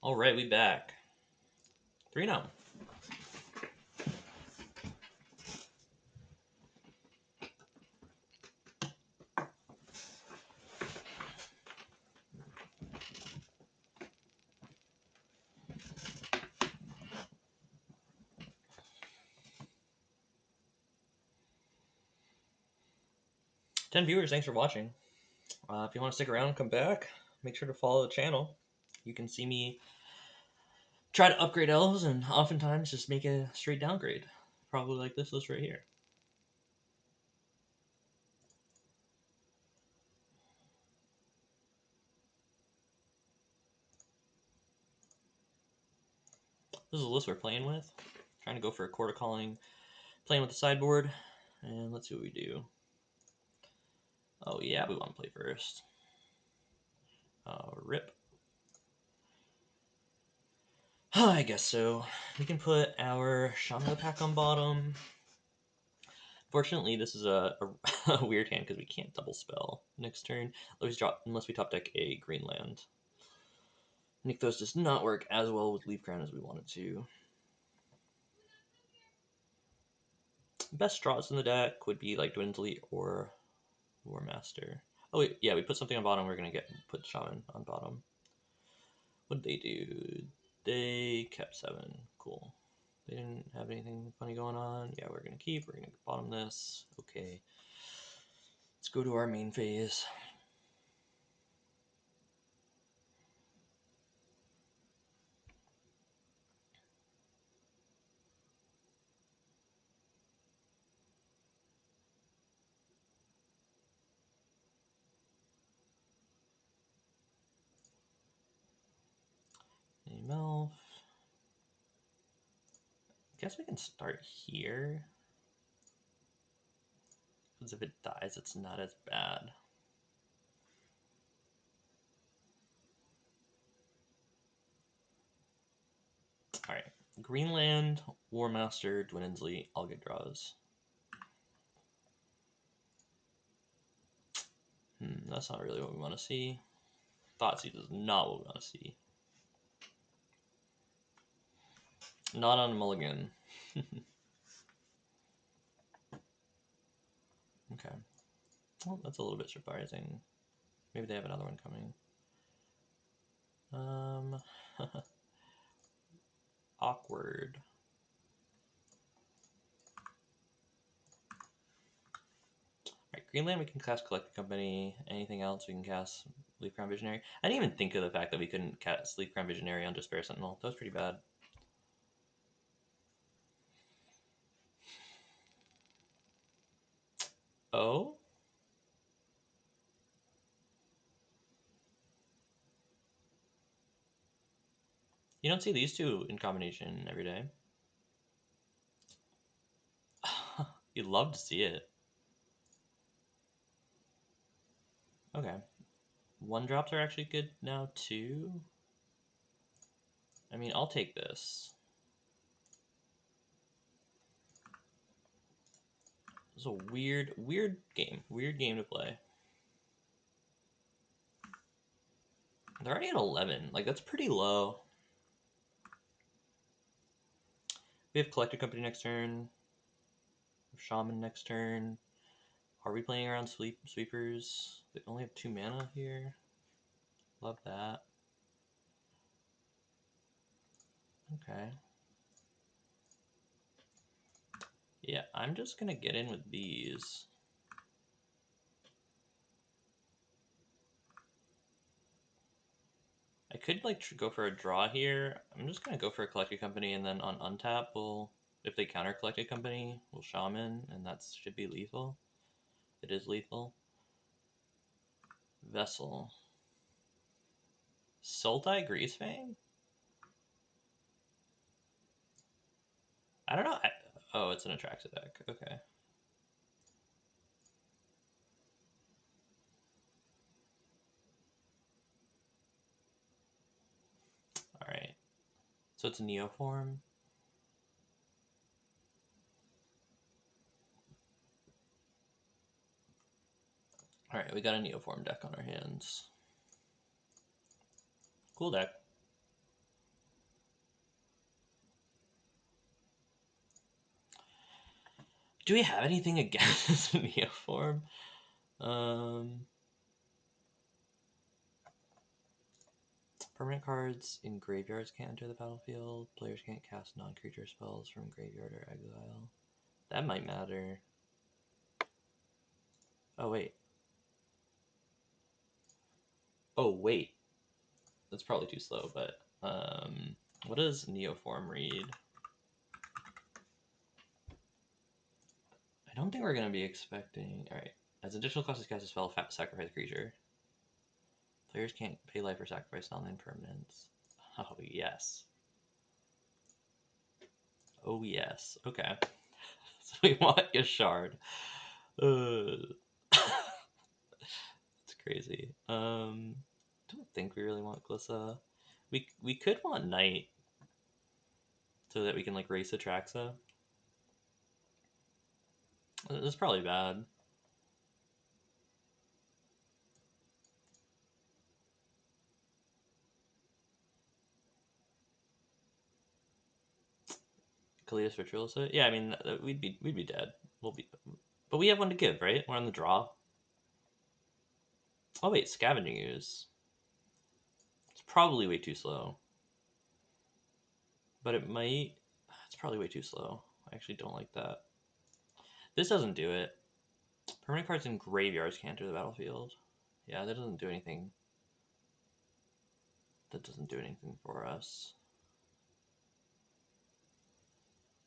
All right, we back. 3-0. Ten viewers, thanks for watching. If you want to stick around, come back. Make sure to follow the channel. You can see me try to upgrade elves and oftentimes just make a straight downgrade. Probably like this list right here. This is a list we're playing with. Trying to go for a Chord of Calling Playing with the sideboard, and let's see what we do. Oh yeah, we want to play first. Rip. I guess so. We can put our Shaman pack on bottom. Fortunately, this is a weird hand because we can't double spell next turn unless we top deck a green land. Nykthos does not work as well with Leaf Crown as we want it to. Best draws in the deck would be like Dwindly or Warmaster. Oh wait, yeah, we put something on bottom. We're gonna put Shaman on bottom. What did they do? They kept 7. Cool. They didn't have anything funny going on. Yeah, we're gonna keep. We're gonna bottom this. Okay. Let's go to our main phase. Melf. I guess we can start here. Because if it dies, it's not as bad. Alright. Greenland, Warmaster, Dwynen, all get draws. That's not really what we want to see. Thoughtseize is not what we want to see. Not on a mulligan. Okay. Well, that's a little bit surprising. Maybe they have another one coming. Awkward. Alright, Greenland we can cast Collected Company. Anything else we can cast Leaf Crown Visionary. I didn't even think of the fact that we couldn't cast Leaf Crown Visionary on Jaspera Sentinel. That was pretty bad. Oh? You don't see these two in combination every day. You'd love to see it. Okay. 1-drops are actually good now too. I mean, I'll take this. It's a weird game. Weird game to play. They're already at 11. Like, that's pretty low. We have Collected Company next turn. Shaman next turn. Are we playing around sweepers? They only have 2 mana here. Love that. Okay. Yeah, I'm just gonna get in with these. I could like go for a draw here. I'm just gonna go for a Collected Company, and then on untap we'll, if they counter Collected Company, we'll Shaman, and that should be lethal. It is lethal. Vessel. Sultai Greasefang? I don't know. Oh, it's an Atraxa deck. Okay. Alright. So it's Neoform. Alright, we got a Neoform deck on our hands. Cool deck. Do we have anything against Neoform? Permanent cards in graveyards can't enter the battlefield. Players can't cast non-creature spells from graveyard or exile. That might matter. Oh, wait. Oh, wait. That's probably too slow, but what does Neoform read? I don't think we're going to be expecting... Alright. As additional cost to cast a spell, sacrifice a creature. Players can't pay life or sacrifice non-land permanents. Oh, yes. Oh, yes. Okay. So we want Yasharn. It's crazy. Don't think we really want Glissa. We could want Knight so that we can like race Atraxa. That's probably bad. Kalidas Ritualist. Yeah, I mean we'd be dead. But we have one to give, right? We're on the draw. Oh wait, Scavenging Ooze. It's probably way too slow. But it might. It's probably way too slow. I actually don't like that. This doesn't do it. Permanent cards in graveyards can't enter the battlefield. Yeah, that doesn't do anything. That doesn't do anything for us.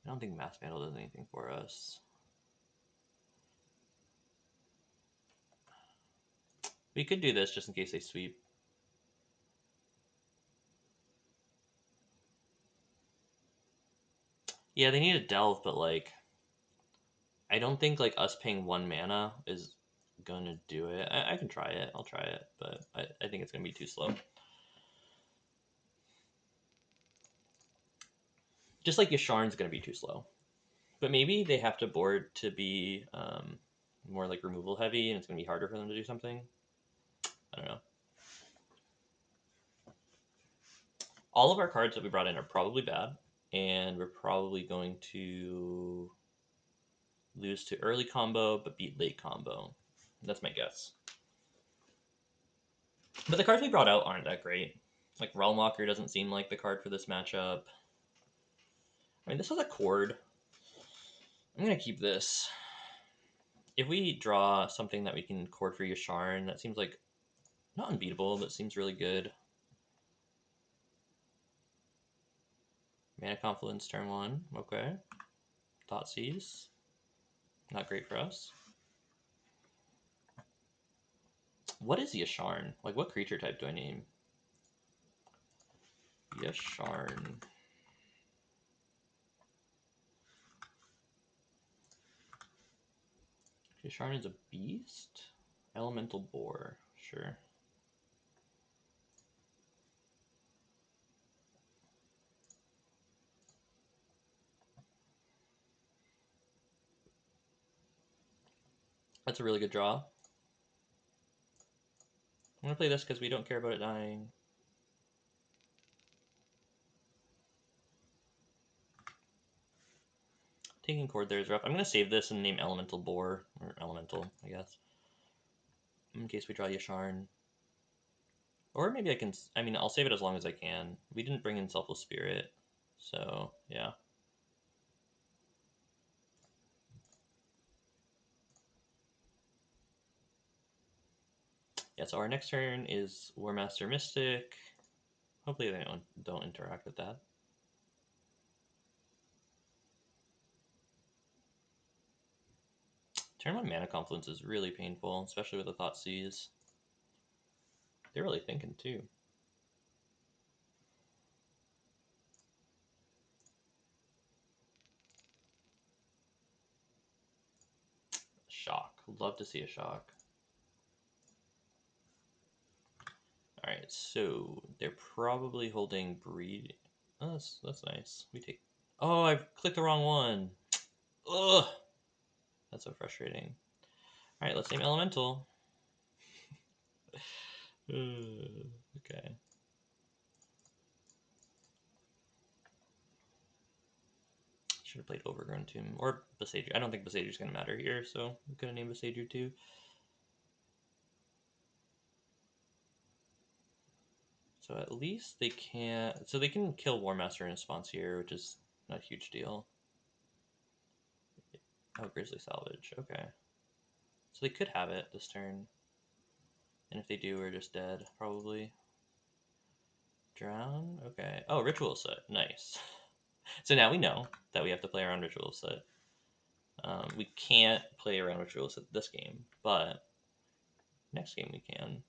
I don't think Masked Vandal does anything for us. We could do this just in case they sweep. Yeah, they need a delve, but like I don't think like us paying 1 mana is gonna do it. I can try it. I'll try it, but I think it's gonna be too slow. Just like Yasharn's gonna be too slow. But maybe they have to board to be more like removal heavy, and it's gonna be harder for them to do something. I don't know. All of our cards that we brought in are probably bad, and we're probably going to lose to early combo but beat late combo. That's my guess. But the cards we brought out aren't that great. Like Realmwalker doesn't seem like the card for this matchup. I mean, this was a Chord. I'm gonna keep this. If we draw something that we can Chord for Yasharn, that seems like not unbeatable, but seems really good. Mana Confluence turn 1. Okay. Thoughtseize. Not great for us. What is Yasharn? Like, what creature type do I name? Yasharn. Yasharn is a beast? Elemental Boar. Sure. That's a really good draw. I'm going to play this because we don't care about it dying. Taking Chord there is rough. I'm going to save this and name Elemental Boar. Or Elemental, I guess. In case we draw Yasharn. Or maybe I can... I mean, I'll save it as long as I can. We didn't bring in Selfless Spirit. So, yeah. Yeah, so our next turn is Warmaster Mystic. Hopefully they don't interact with that. Turn 1 Mana Confluence is really painful, especially with the Thoughtseize. They're really thinking too. Shock. Love to see a shock. Alright, so they're probably holding Breed. Oh, that's nice. We take... Oh, I've clicked the wrong one. Ugh! That's so frustrating. Alright, let's name Elemental. Okay. Should have played Overgrown Tomb. Or Boseiju. I don't think Boseiju's going to matter here, so I'm going to name Boseiju too. So at least they can't... So they can kill Warmaster in response here, which is not a huge deal. Oh, Grizzly Salvage. Okay. So they could have it this turn. And if they do, we're just dead, probably. Drown? Okay. Oh, Ritual Set. Nice. So now we know that we have to play around Ritual Set. We can't play around Ritual Set this game, but next game we can.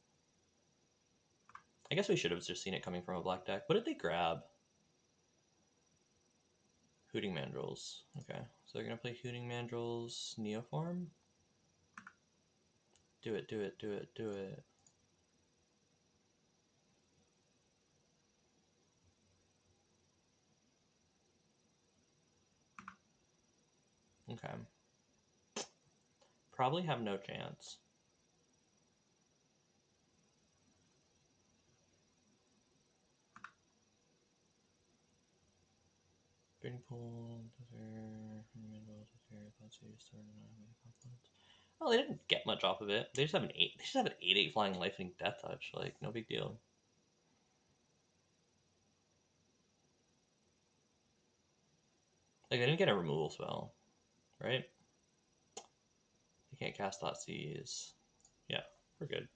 I guess we should have just seen it coming from a black deck. What did they grab? Hooting Mandrills. Okay, so they're gonna play Hooting Mandrills Neoform. Do it, do it, do it, do it. Okay. Probably have no chance. Burning Pool, Oh, they didn't get much off of it. They just have an 8. They just have an 8/8 flying lightning death touch. Like, no big deal. Like, they didn't get a removal spell, right? They can't cast Thoughtseize. Yeah, we're good.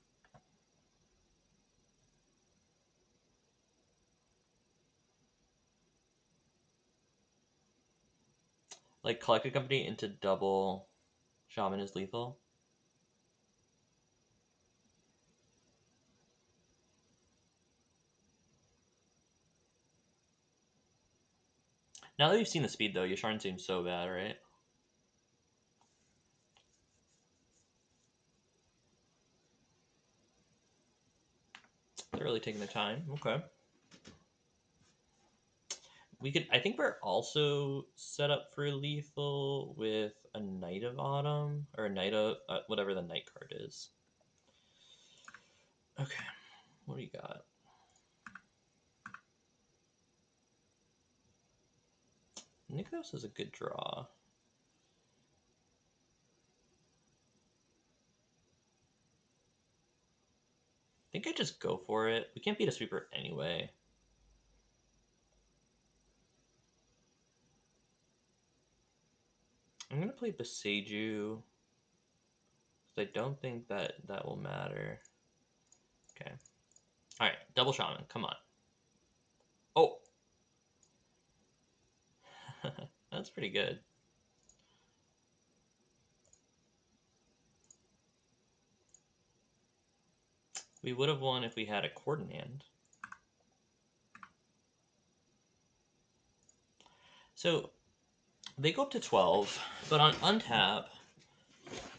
Like, Collected Company into double Shaman is lethal. Now that we've seen the speed, though, Yasharn seems so bad, right? They're really taking their time. Okay. We could. I think we're also set up for lethal with a Knight of Autumn or a Knight of whatever the Knight card is. Okay, what do you got? Nykthos is a good draw. I think I just go for it. We can't beat a sweeper anyway. I'm gonna play Boseiju because I don't think that will matter. Okay. All right, double Shaman. Come on. Oh, that's pretty good. We would have won if we had a Chord in hand. So they go up to 12, but on untap,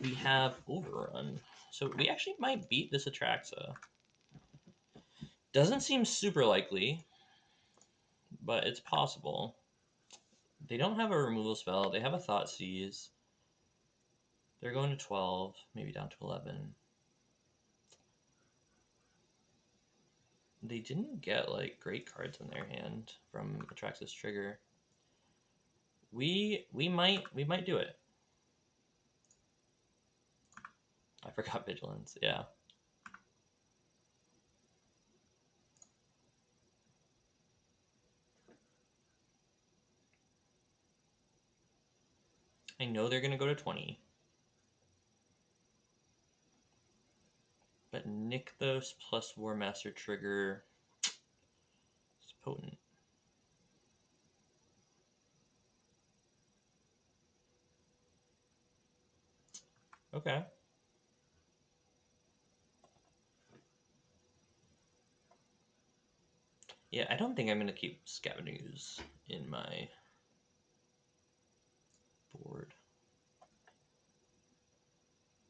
we have Overrun. So we actually might beat this Atraxa. Doesn't seem super likely, but it's possible. They don't have a removal spell. They have a Thoughtseize. They're going to 12, maybe down to 11. They didn't get like great cards in their hand from Atraxa's Trigger. We might do it. I forgot Vigilance. Yeah. I know they're going to go to 20. But Nykthos plus Warmaster Trigger is potent. Okay. Yeah, I don't think I'm going to keep Scavenging Ooze in my board. I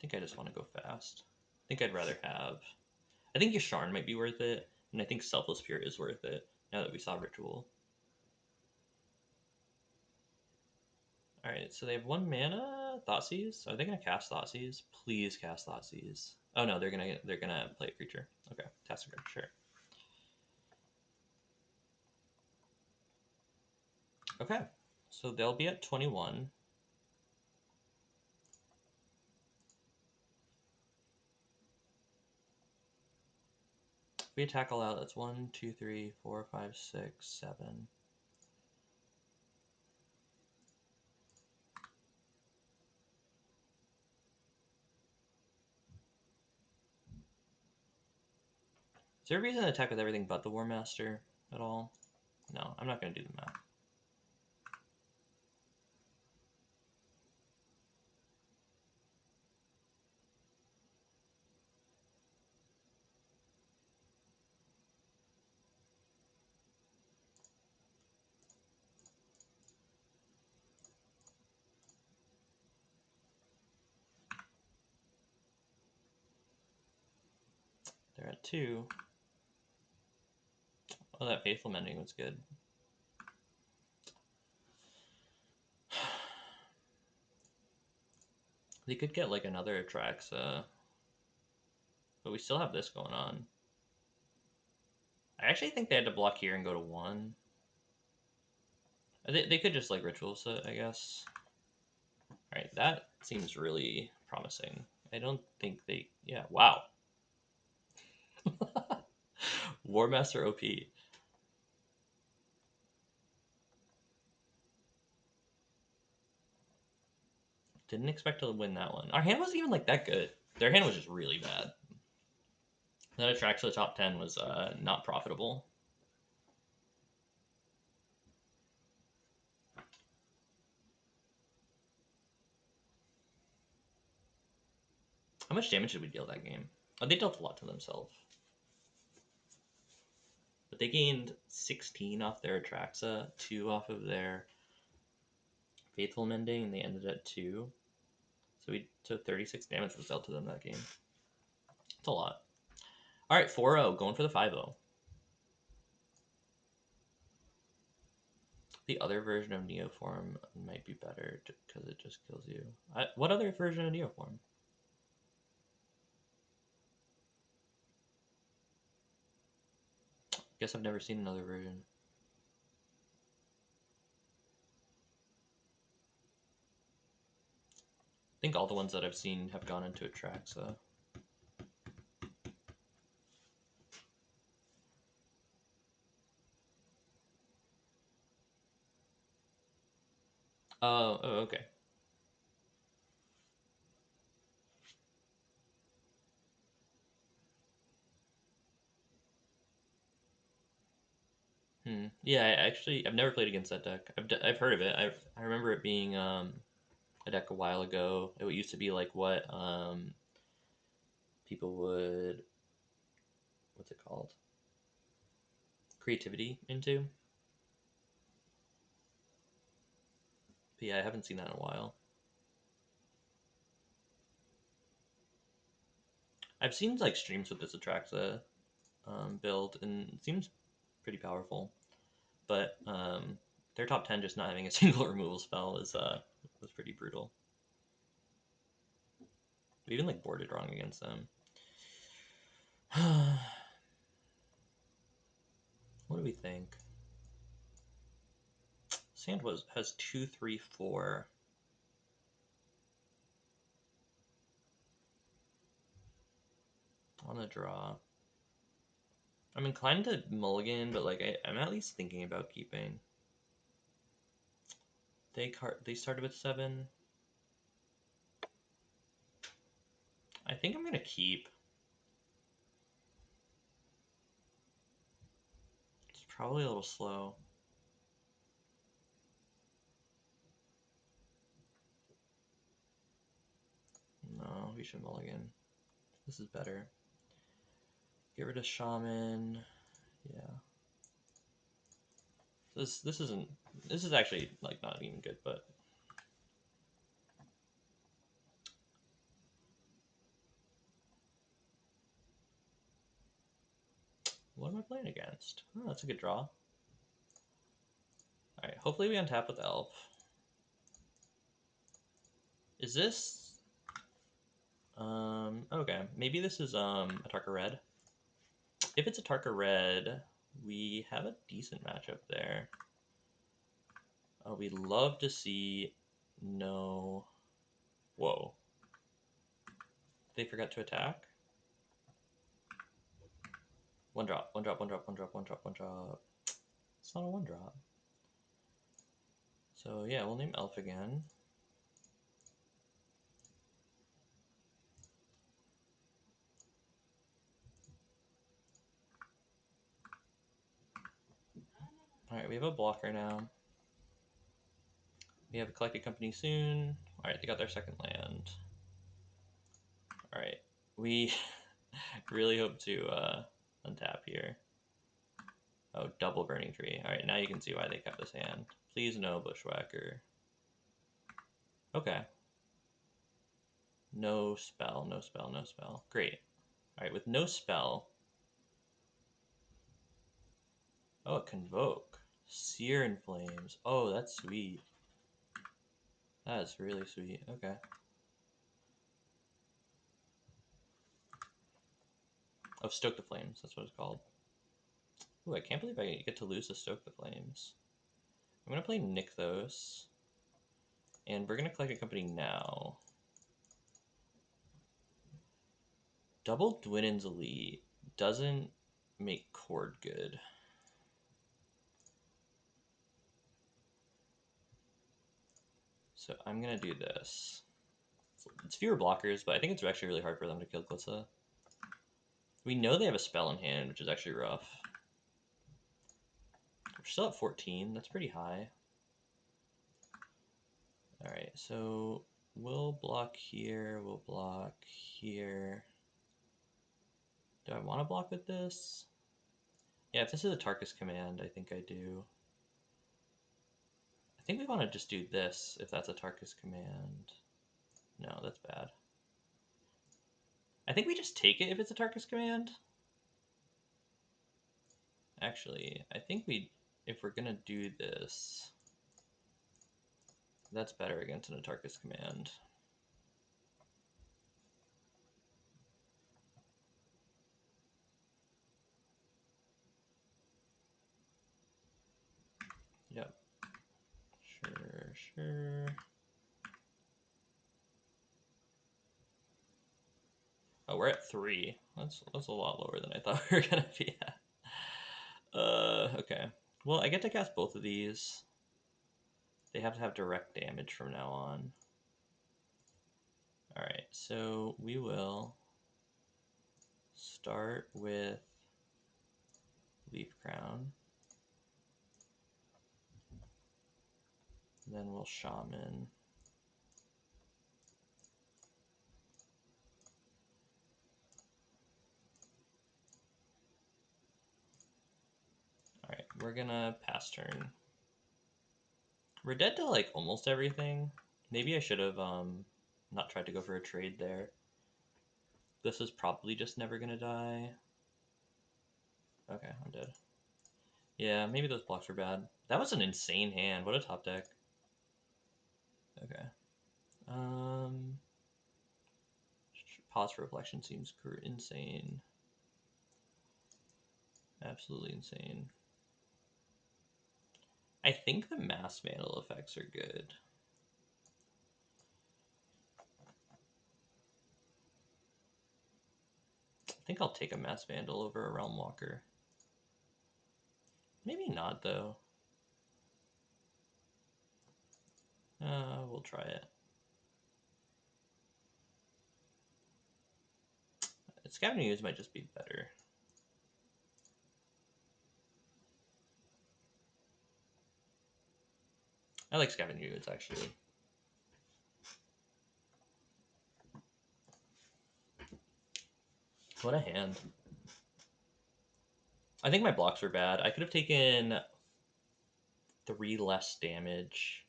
think I just want to go fast. I think I'd rather have... I think Yasharn might be worth it, and I think Selfless Spirit is worth it, now that we saw Ritual. Alright, so they have 1 mana Thoughtseize. Are they going to cast Thoughtseize? Please cast Thoughteize. Oh no, they're gonna play a creature. Okay, Tassiger, sure. Okay, so they'll be at 21. If we attack all out, that's 1, 2, 3, 4, 5, 6, 7. Is there a reason to attack with everything but the Warmaster at all? No, I'm not going to do the math. They're at 2. Oh, that Faithful Mending was good. They could get like another Atraxa, but we still have this going on. I actually think they had to block here and go to 1. They could just like Rituals it, I guess. Alright, that seems really promising. I don't think they... Yeah, wow. Warmaster OP. Didn't expect to win that one. Our hand wasn't even like that good. Their hand was just really bad. That Atraxa the top 10 was not profitable. How much damage did we deal that game? Oh, they dealt a lot to themselves. But they gained 16 off their Atraxa, 2 off of their Faithful Mending, and they ended at 2. So 36 damage was dealt to them that game. It's a lot. Alright, 4-0, going for the 5-0. The other version of Neoform might be better because it just kills you. What other version of Neoform? Guess I've never seen another version. I think all the ones that I've seen have gone into Atraxa. Oh, okay. Yeah, I've never played against that deck. I've heard of it. I remember it being a deck a while ago. It used to be like what people would, what's it called? Creativity into. But yeah, I haven't seen that in a while. I've seen like streams with this Atraxa build, and it seems pretty powerful. But their top 10 just not having a single removal spell was pretty brutal. We even like boarded wrong against them. What do we think? Sand has 2, 3, 4. On the draw. I'm inclined to mulligan, but like I'm at least thinking about keeping. They started with 7. I think I'm gonna keep. It's probably a little slow. No, we should mulligan. This is better. Get rid of Shaman. Yeah. This is actually like not even good, but what am I playing against? Oh, that's a good draw. Alright, hopefully we untap with Elf. Is this okay, maybe this is a Tarka Red. If it's a Tarka Red, we have a decent matchup there. We'd love to see no... Whoa. They forgot to attack? One drop, one drop, one drop, one drop, one drop, one drop. It's not a one drop. So yeah, we'll name Elf again. Alright, we have a blocker now. We have a Collected Company soon. Alright, they got their second land. Alright, we really hope to untap here. Oh, double Burning Tree. Alright, now you can see why they kept this hand. Please no Bushwhacker. Okay. No spell, no spell, no spell. Great. Alright, with no spell. Oh, it Convoke. Sear in Flames. Oh, that's sweet. That is really sweet. Okay. Oh, Stoke the Flames. That's what it's called. Ooh, I can't believe I get to lose to Stoke the Flames. I'm going to play Nykthos. And we're going to collect a company now. Double Dwynen's Elite doesn't make Chord good. So I'm going to do this. It's fewer blockers, but I think it's actually really hard for them to kill Glissa. We know they have a spell in hand, which is actually rough. We're still at 14. That's pretty high. Alright, so we'll block here. We'll block here. Do I want to block with this? Yeah, if this is a Tarkus command, I think I do. I think we want to just do this if that's a Tarkus command. No, that's bad. I think we just take it if it's a Tarkus command. Actually, I think if we're gonna do this, that's better against an Atarkus command. Yep. Sure. Oh, we're at 3. That's a lot lower than I thought we were gonna be at. Okay. Well, I get to cast both of these. They have to have direct damage from now on. Alright, so we will start with Leaf Crown. Then we'll Shaman. Alright, we're gonna pass turn. We're dead to like almost everything. Maybe I should have not tried to go for a trade there. This is probably just never gonna die. Okay, I'm dead. Yeah, maybe those blocks were bad. That was an insane hand. What a top deck. Okay. Pause for reflection seems insane. Absolutely insane. I think the Masked Vandal effects are good. I think I'll take a Masked Vandal over a Realmwalker. Maybe not, though. We'll try it. Scavenging Ooze might just be better. I like Scavenging Ooze, actually. What a hand. I think my blocks were bad. I could have taken 3 less damage.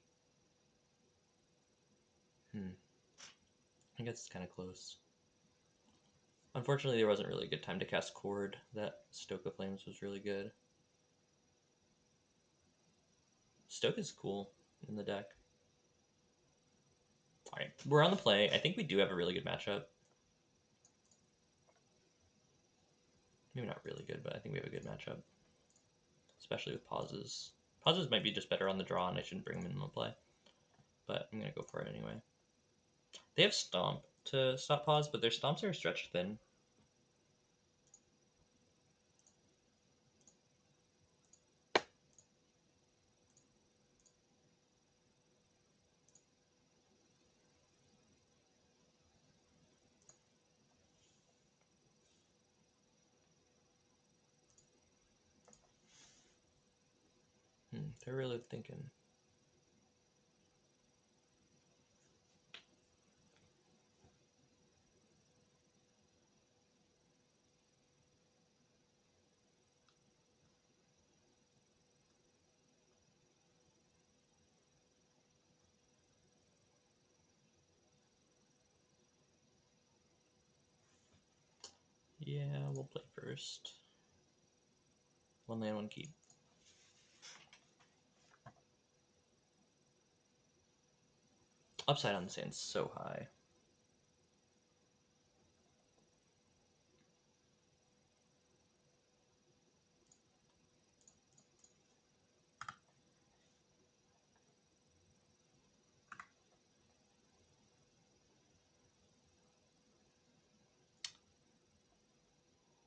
I guess it's kind of close. Unfortunately, there wasn't really a good time to cast Chord. That Stoke of Flames was really good. Stoke is cool in the deck. Alright, we're on the play. I think we do have a really good matchup. Maybe not really good, but I think we have a good matchup. Especially with pauses. Pauses might be just better on the draw, and I shouldn't bring them in the play. But I'm going to go for it anyway. They have Stomp to stop pause, but their Stomps are stretched thin. They're really thinking. Yeah, we'll play first. 1 land, 1 keep. Upside on the sand's so high.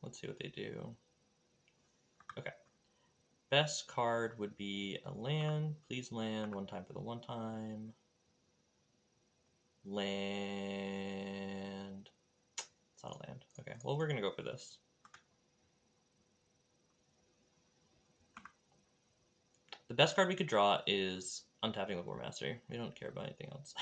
Let's see what they do. Okay. Best card would be a land. Please land 1 time for the 1 time. Land. It's not a land. Okay, well, we're going to go for this. The best card we could draw is untapping with Warmaster. We don't care about anything else.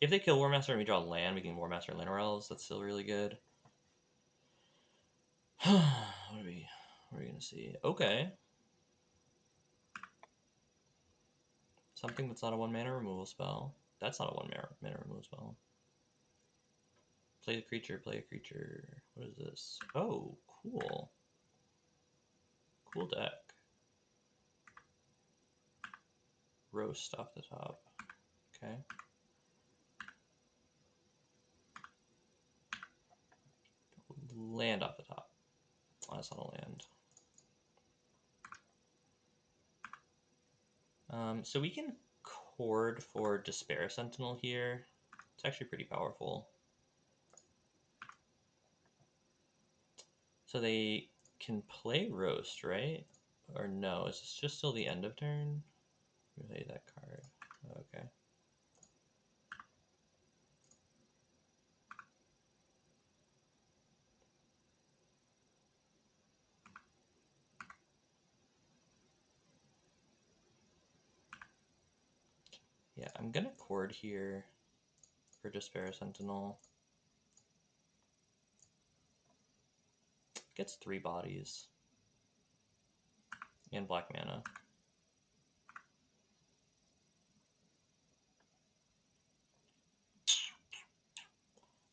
If they kill Warmaster and we draw land, we can Warmaster Llanowar Elves. That's still really good. What are we gonna see? Okay. Something that's not a 1 mana removal spell. That's not a 1 mana removal spell. Play a creature, play a creature. What is this? Oh, cool. Cool deck. Roast off the top. Okay. Land off the top. Oh, that's not a land. So we can Chord for Jaspera Sentinel here. It's actually pretty powerful. So they can play Roast, right? Or no, is this just till the end of turn? Play that card. Okay. Yeah, I'm gonna Chord here for Jaspera Sentinel. Gets 3 bodies. And black mana.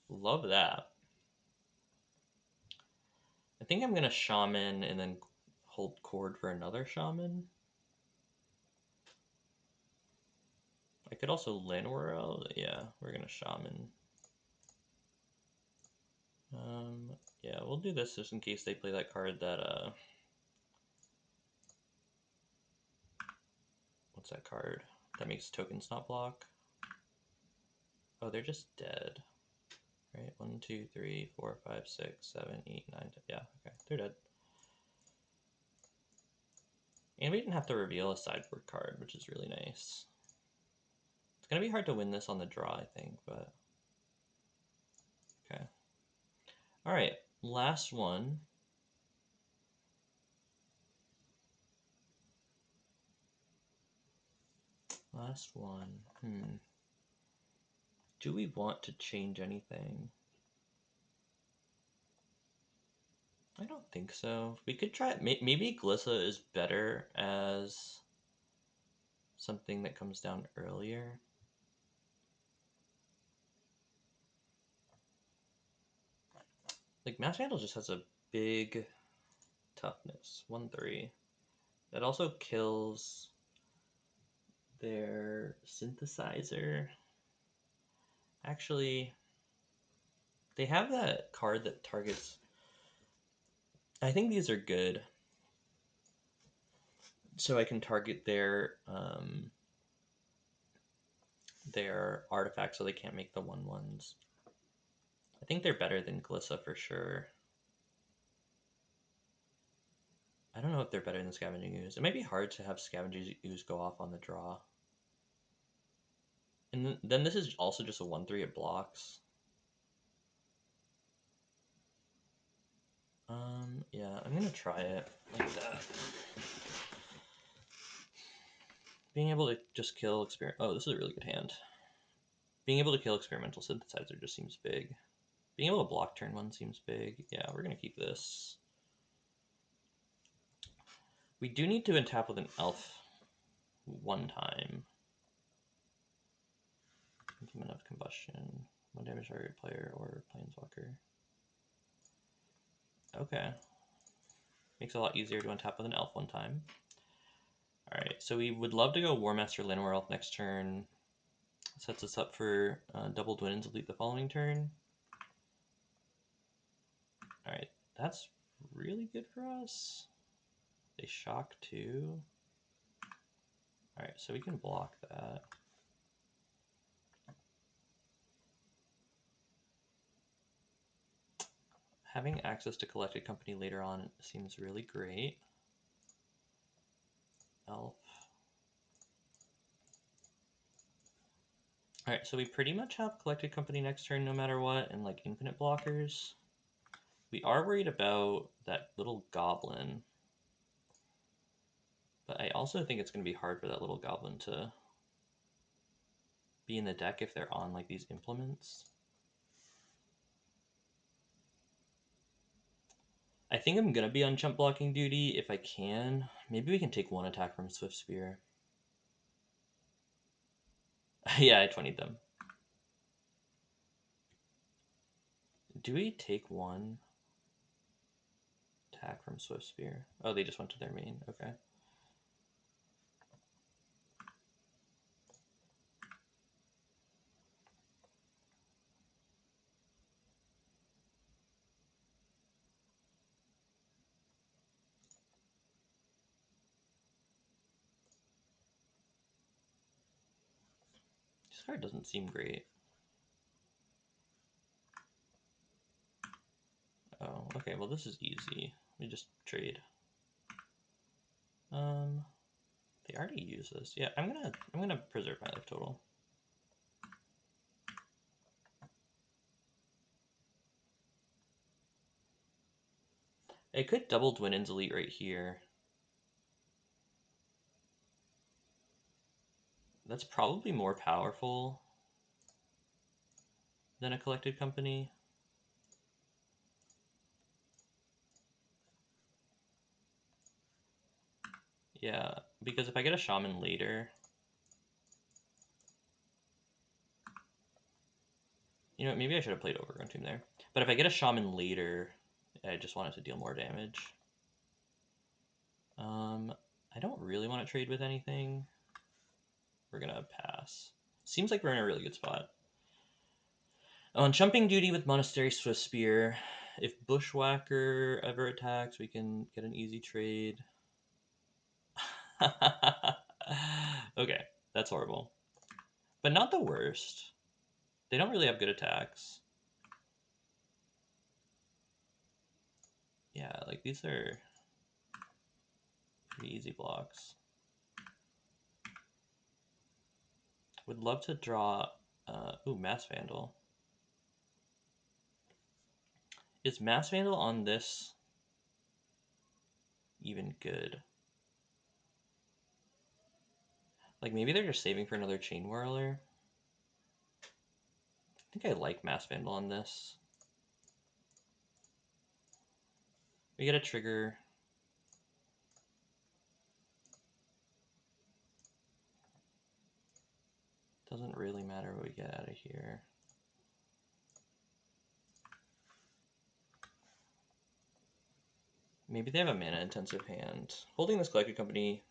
Love that. I think I'm gonna Shaman and then hold Chord for another Shaman. I could also Llanowar Elves. Yeah, we're gonna Shaman. Yeah, we'll do this just in case they play that card that what's that card? That makes tokens not block. Oh, they're just dead. Right? 1, 2, 3, 4, 5, 6, 7, 8, 9, 10. Yeah, okay. They're dead. And we didn't have to reveal a sideboard card, which is really nice. It's gonna be hard to win this on the draw, I think, but okay. Alright, last one. Last one. Do we want to change anything? I don't think so. We could try it. Maybe Glissa is better as something that comes down earlier. Like, Masked Vandal just has a big toughness. 1/3. That also kills their synthesizer. Actually, they have that card that targets... I think these are good. So I can target their artifacts so they can't make the 1/1s. I think they're better than Glissa for sure. I don't know if they're better than Scavenging Ooze. It might be hard to have Scavenging Ooze go off on the draw. And then this is also just a 1/3, it blocks. Yeah, I'm gonna try it like that. Being able to just kill oh, this is a really good hand. Being able to kill Experimental Synthesizer just seems big. Being able to block turn 1 seems big. Yeah, we're gonna keep this. We do need to untap with an elf one time. Implement of Combustion. 1 damage target player or planeswalker. Okay. Makes it a lot easier to untap with an elf one time. Alright, so we would love to go Warmaster Llanowar Elf next turn. Sets us up for double Dwynen to delete the following turn. Alright, that's really good for us. They shock too. Alright, so we can block that. Having access to Collected Company later on seems really great. Elf. Alright, so we pretty much have Collected Company next turn no matter what, and like infinite blockers. We are worried about that little goblin. But I also think it's going to be hard for that little goblin to be in the deck if they're on like these implements. I think I'm going to be on jump blocking duty if I can. Maybe we can take 1 attack from Swift Spear. Yeah, I 20'd them. Do we take 1 attack from Swift Spear? Oh, they just went to their main. Okay. This card doesn't seem great. Oh, okay, well this is easy. We just trade. They already use this. Yeah, I'm gonna preserve my life total. I could double Dwynen's Elite right here. That's probably more powerful than a Collected Company. Yeah, because if I get a Shaman later, you know what, maybe I should have played Overgrown Tomb there. But if I get a Shaman later, I just wanted to deal more damage. I don't really want to trade with anything. We're gonna pass. Seems like we're in a really good spot. On jumping duty with Monastery Swift Spear, if Bushwhacker ever attacks, we can get an easy trade. Okay, that's horrible. But not the worst. They don't really have good attacks. Yeah, like these are pretty easy blocks. Would love to draw... ooh, Masked Vandal. Is Masked Vandal on this even good? Like, maybe they're just saving for another Chain Whirler. I think I like Masked Vandal on this. We get a trigger. Doesn't really matter what we get out of here. Maybe they have a mana intensive hand. Holding this Collected Company,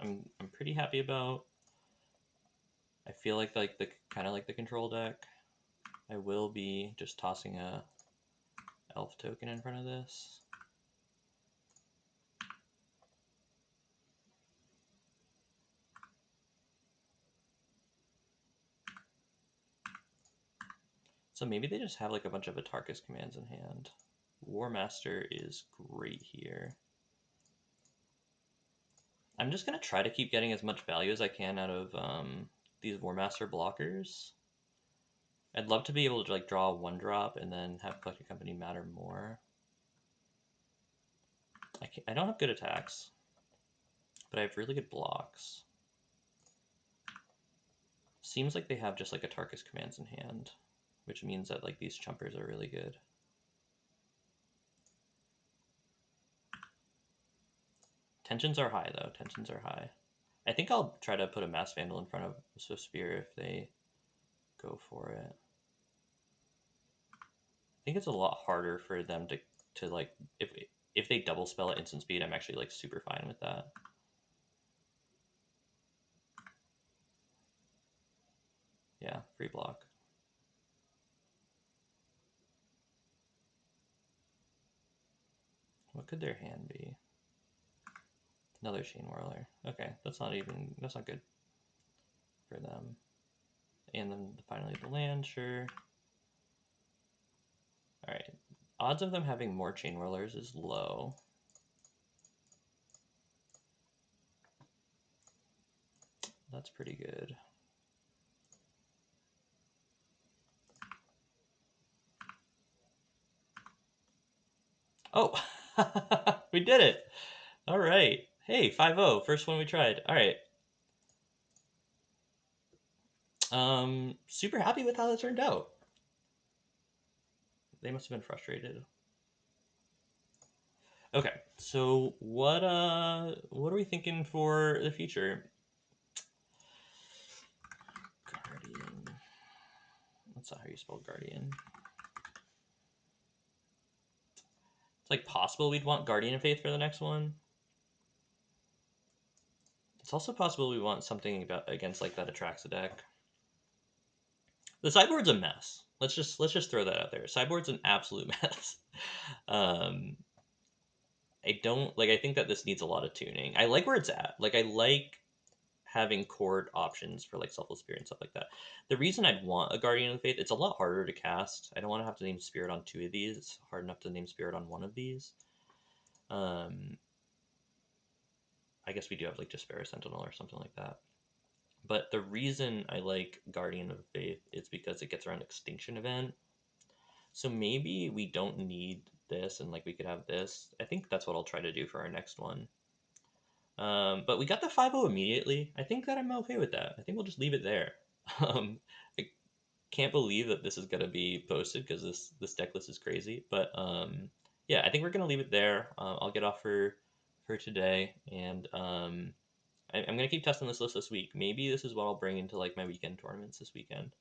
I'm pretty happy about. I feel like the kind of like the control deck. I will be just tossing a elf token in front of this. So maybe they just have like a bunch of Atarkus commands in hand. Warmaster is great here. I'm just going to try to keep getting as much value as I can out of these Warmaster blockers. I'd love to be able to like draw a 1-drop and then have Collected Company matter more. I don't have good attacks, but I have really good blocks. Seems like they have just like Atarkus commands in hand, which means that like these chumpers are really good. Tensions are high, though. Tensions are high. I think I'll try to put a Masked Vandal in front of Swift Spear if they go for it. I think it's a lot harder for them to like, if they double spell at instant speed, I'm actually like super fine with that. Yeah, free block. What could their hand be? Another Chain Whirler. Okay, that's not good for them. And then finally the land, sure. Alright. Odds of them having more Chain Whirlers is low. That's pretty good. Oh! We did it! Alright. Hey, 5-0. First one we tried. Alright. Super happy with how that turned out. They must have been frustrated. Okay, so what are we thinking for the future? Guardian. That's not how you spell Guardian. It's like possible we'd want Guardian of Faith for the next one. It's also possible we want something against like that attracts a deck. The sideboard's a mess. Let's just throw that out there. Sideboard's an absolute mess. I don't like. I think that this needs a lot of tuning. I like where it's at. Like I like having chord options for like Selfless Spirit and stuff like that. The reason I'd want a Guardian of Faith, it's a lot harder to cast. I don't want to have to name Spirit on 2 of these. It's hard enough to name Spirit on 1 of these. I guess we do have like Jaspera Sentinel or something like that. But the reason I like Guardian of Faith is because it gets around Extinction Event. So maybe we don't need this and like we could have this. I think that's what I'll try to do for our next one. But we got the 5-0 immediately. I think that I'm okay with that. I think we'll just leave it there. I can't believe that this is going to be posted because this deck list is crazy. But yeah, I think we're going to leave it there. I'll get off for today. And I'm going to keep testing this list this week. Maybe this is what I'll bring into like my weekend tournaments this weekend.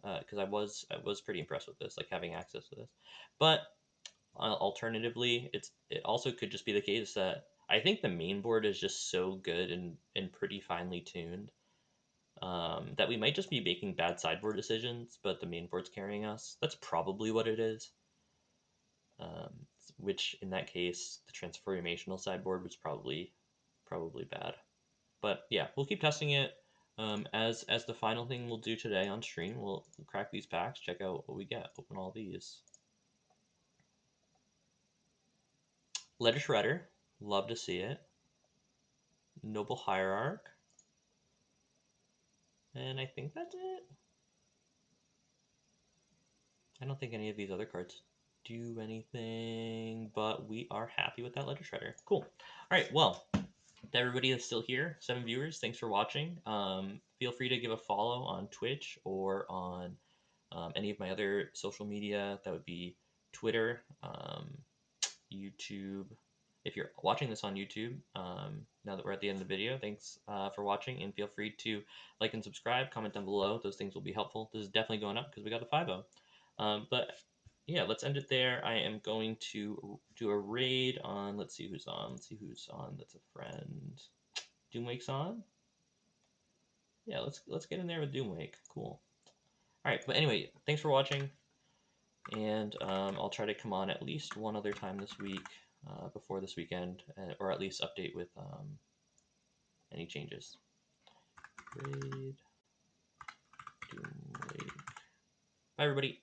Because I was pretty impressed with this, like having access to this. But alternatively, it also could just be the case that I think the main board is just so good and pretty finely tuned that we might just be making bad sideboard decisions, but the main board's carrying us. That's probably what it is. Which in that case, the transformational sideboard was probably bad. But yeah, we'll keep testing it. As the final thing we'll do today on stream, we'll crack these packs, check out what we get, open all these. Ledger Shredder, love to see it. Noble Hierarch. And I think that's it. I don't think any of these other cards do anything, but we are happy with that Ledger Shredder. Cool. All right, well, to everybody that's still here, 7 viewers, thanks for watching. Feel free to give a follow on Twitch or on any of my other social media. That would be Twitter, YouTube. If you're watching this on YouTube, now that we're at the end of the video, thanks for watching, and feel free to like and subscribe, comment down below. Those things will be helpful. This is definitely going up because we got the 5-0. But yeah, let's end it there. I am going to do a raid on, let's see who's on. Let's see who's on that's a friend. Doomwake's on? Yeah, let's get in there with Doomwake. Cool. Alright, but anyway, thanks for watching. And I'll try to come on at least one other time this week before this weekend, or at least update with any changes. Raid Doomwake. Bye, everybody.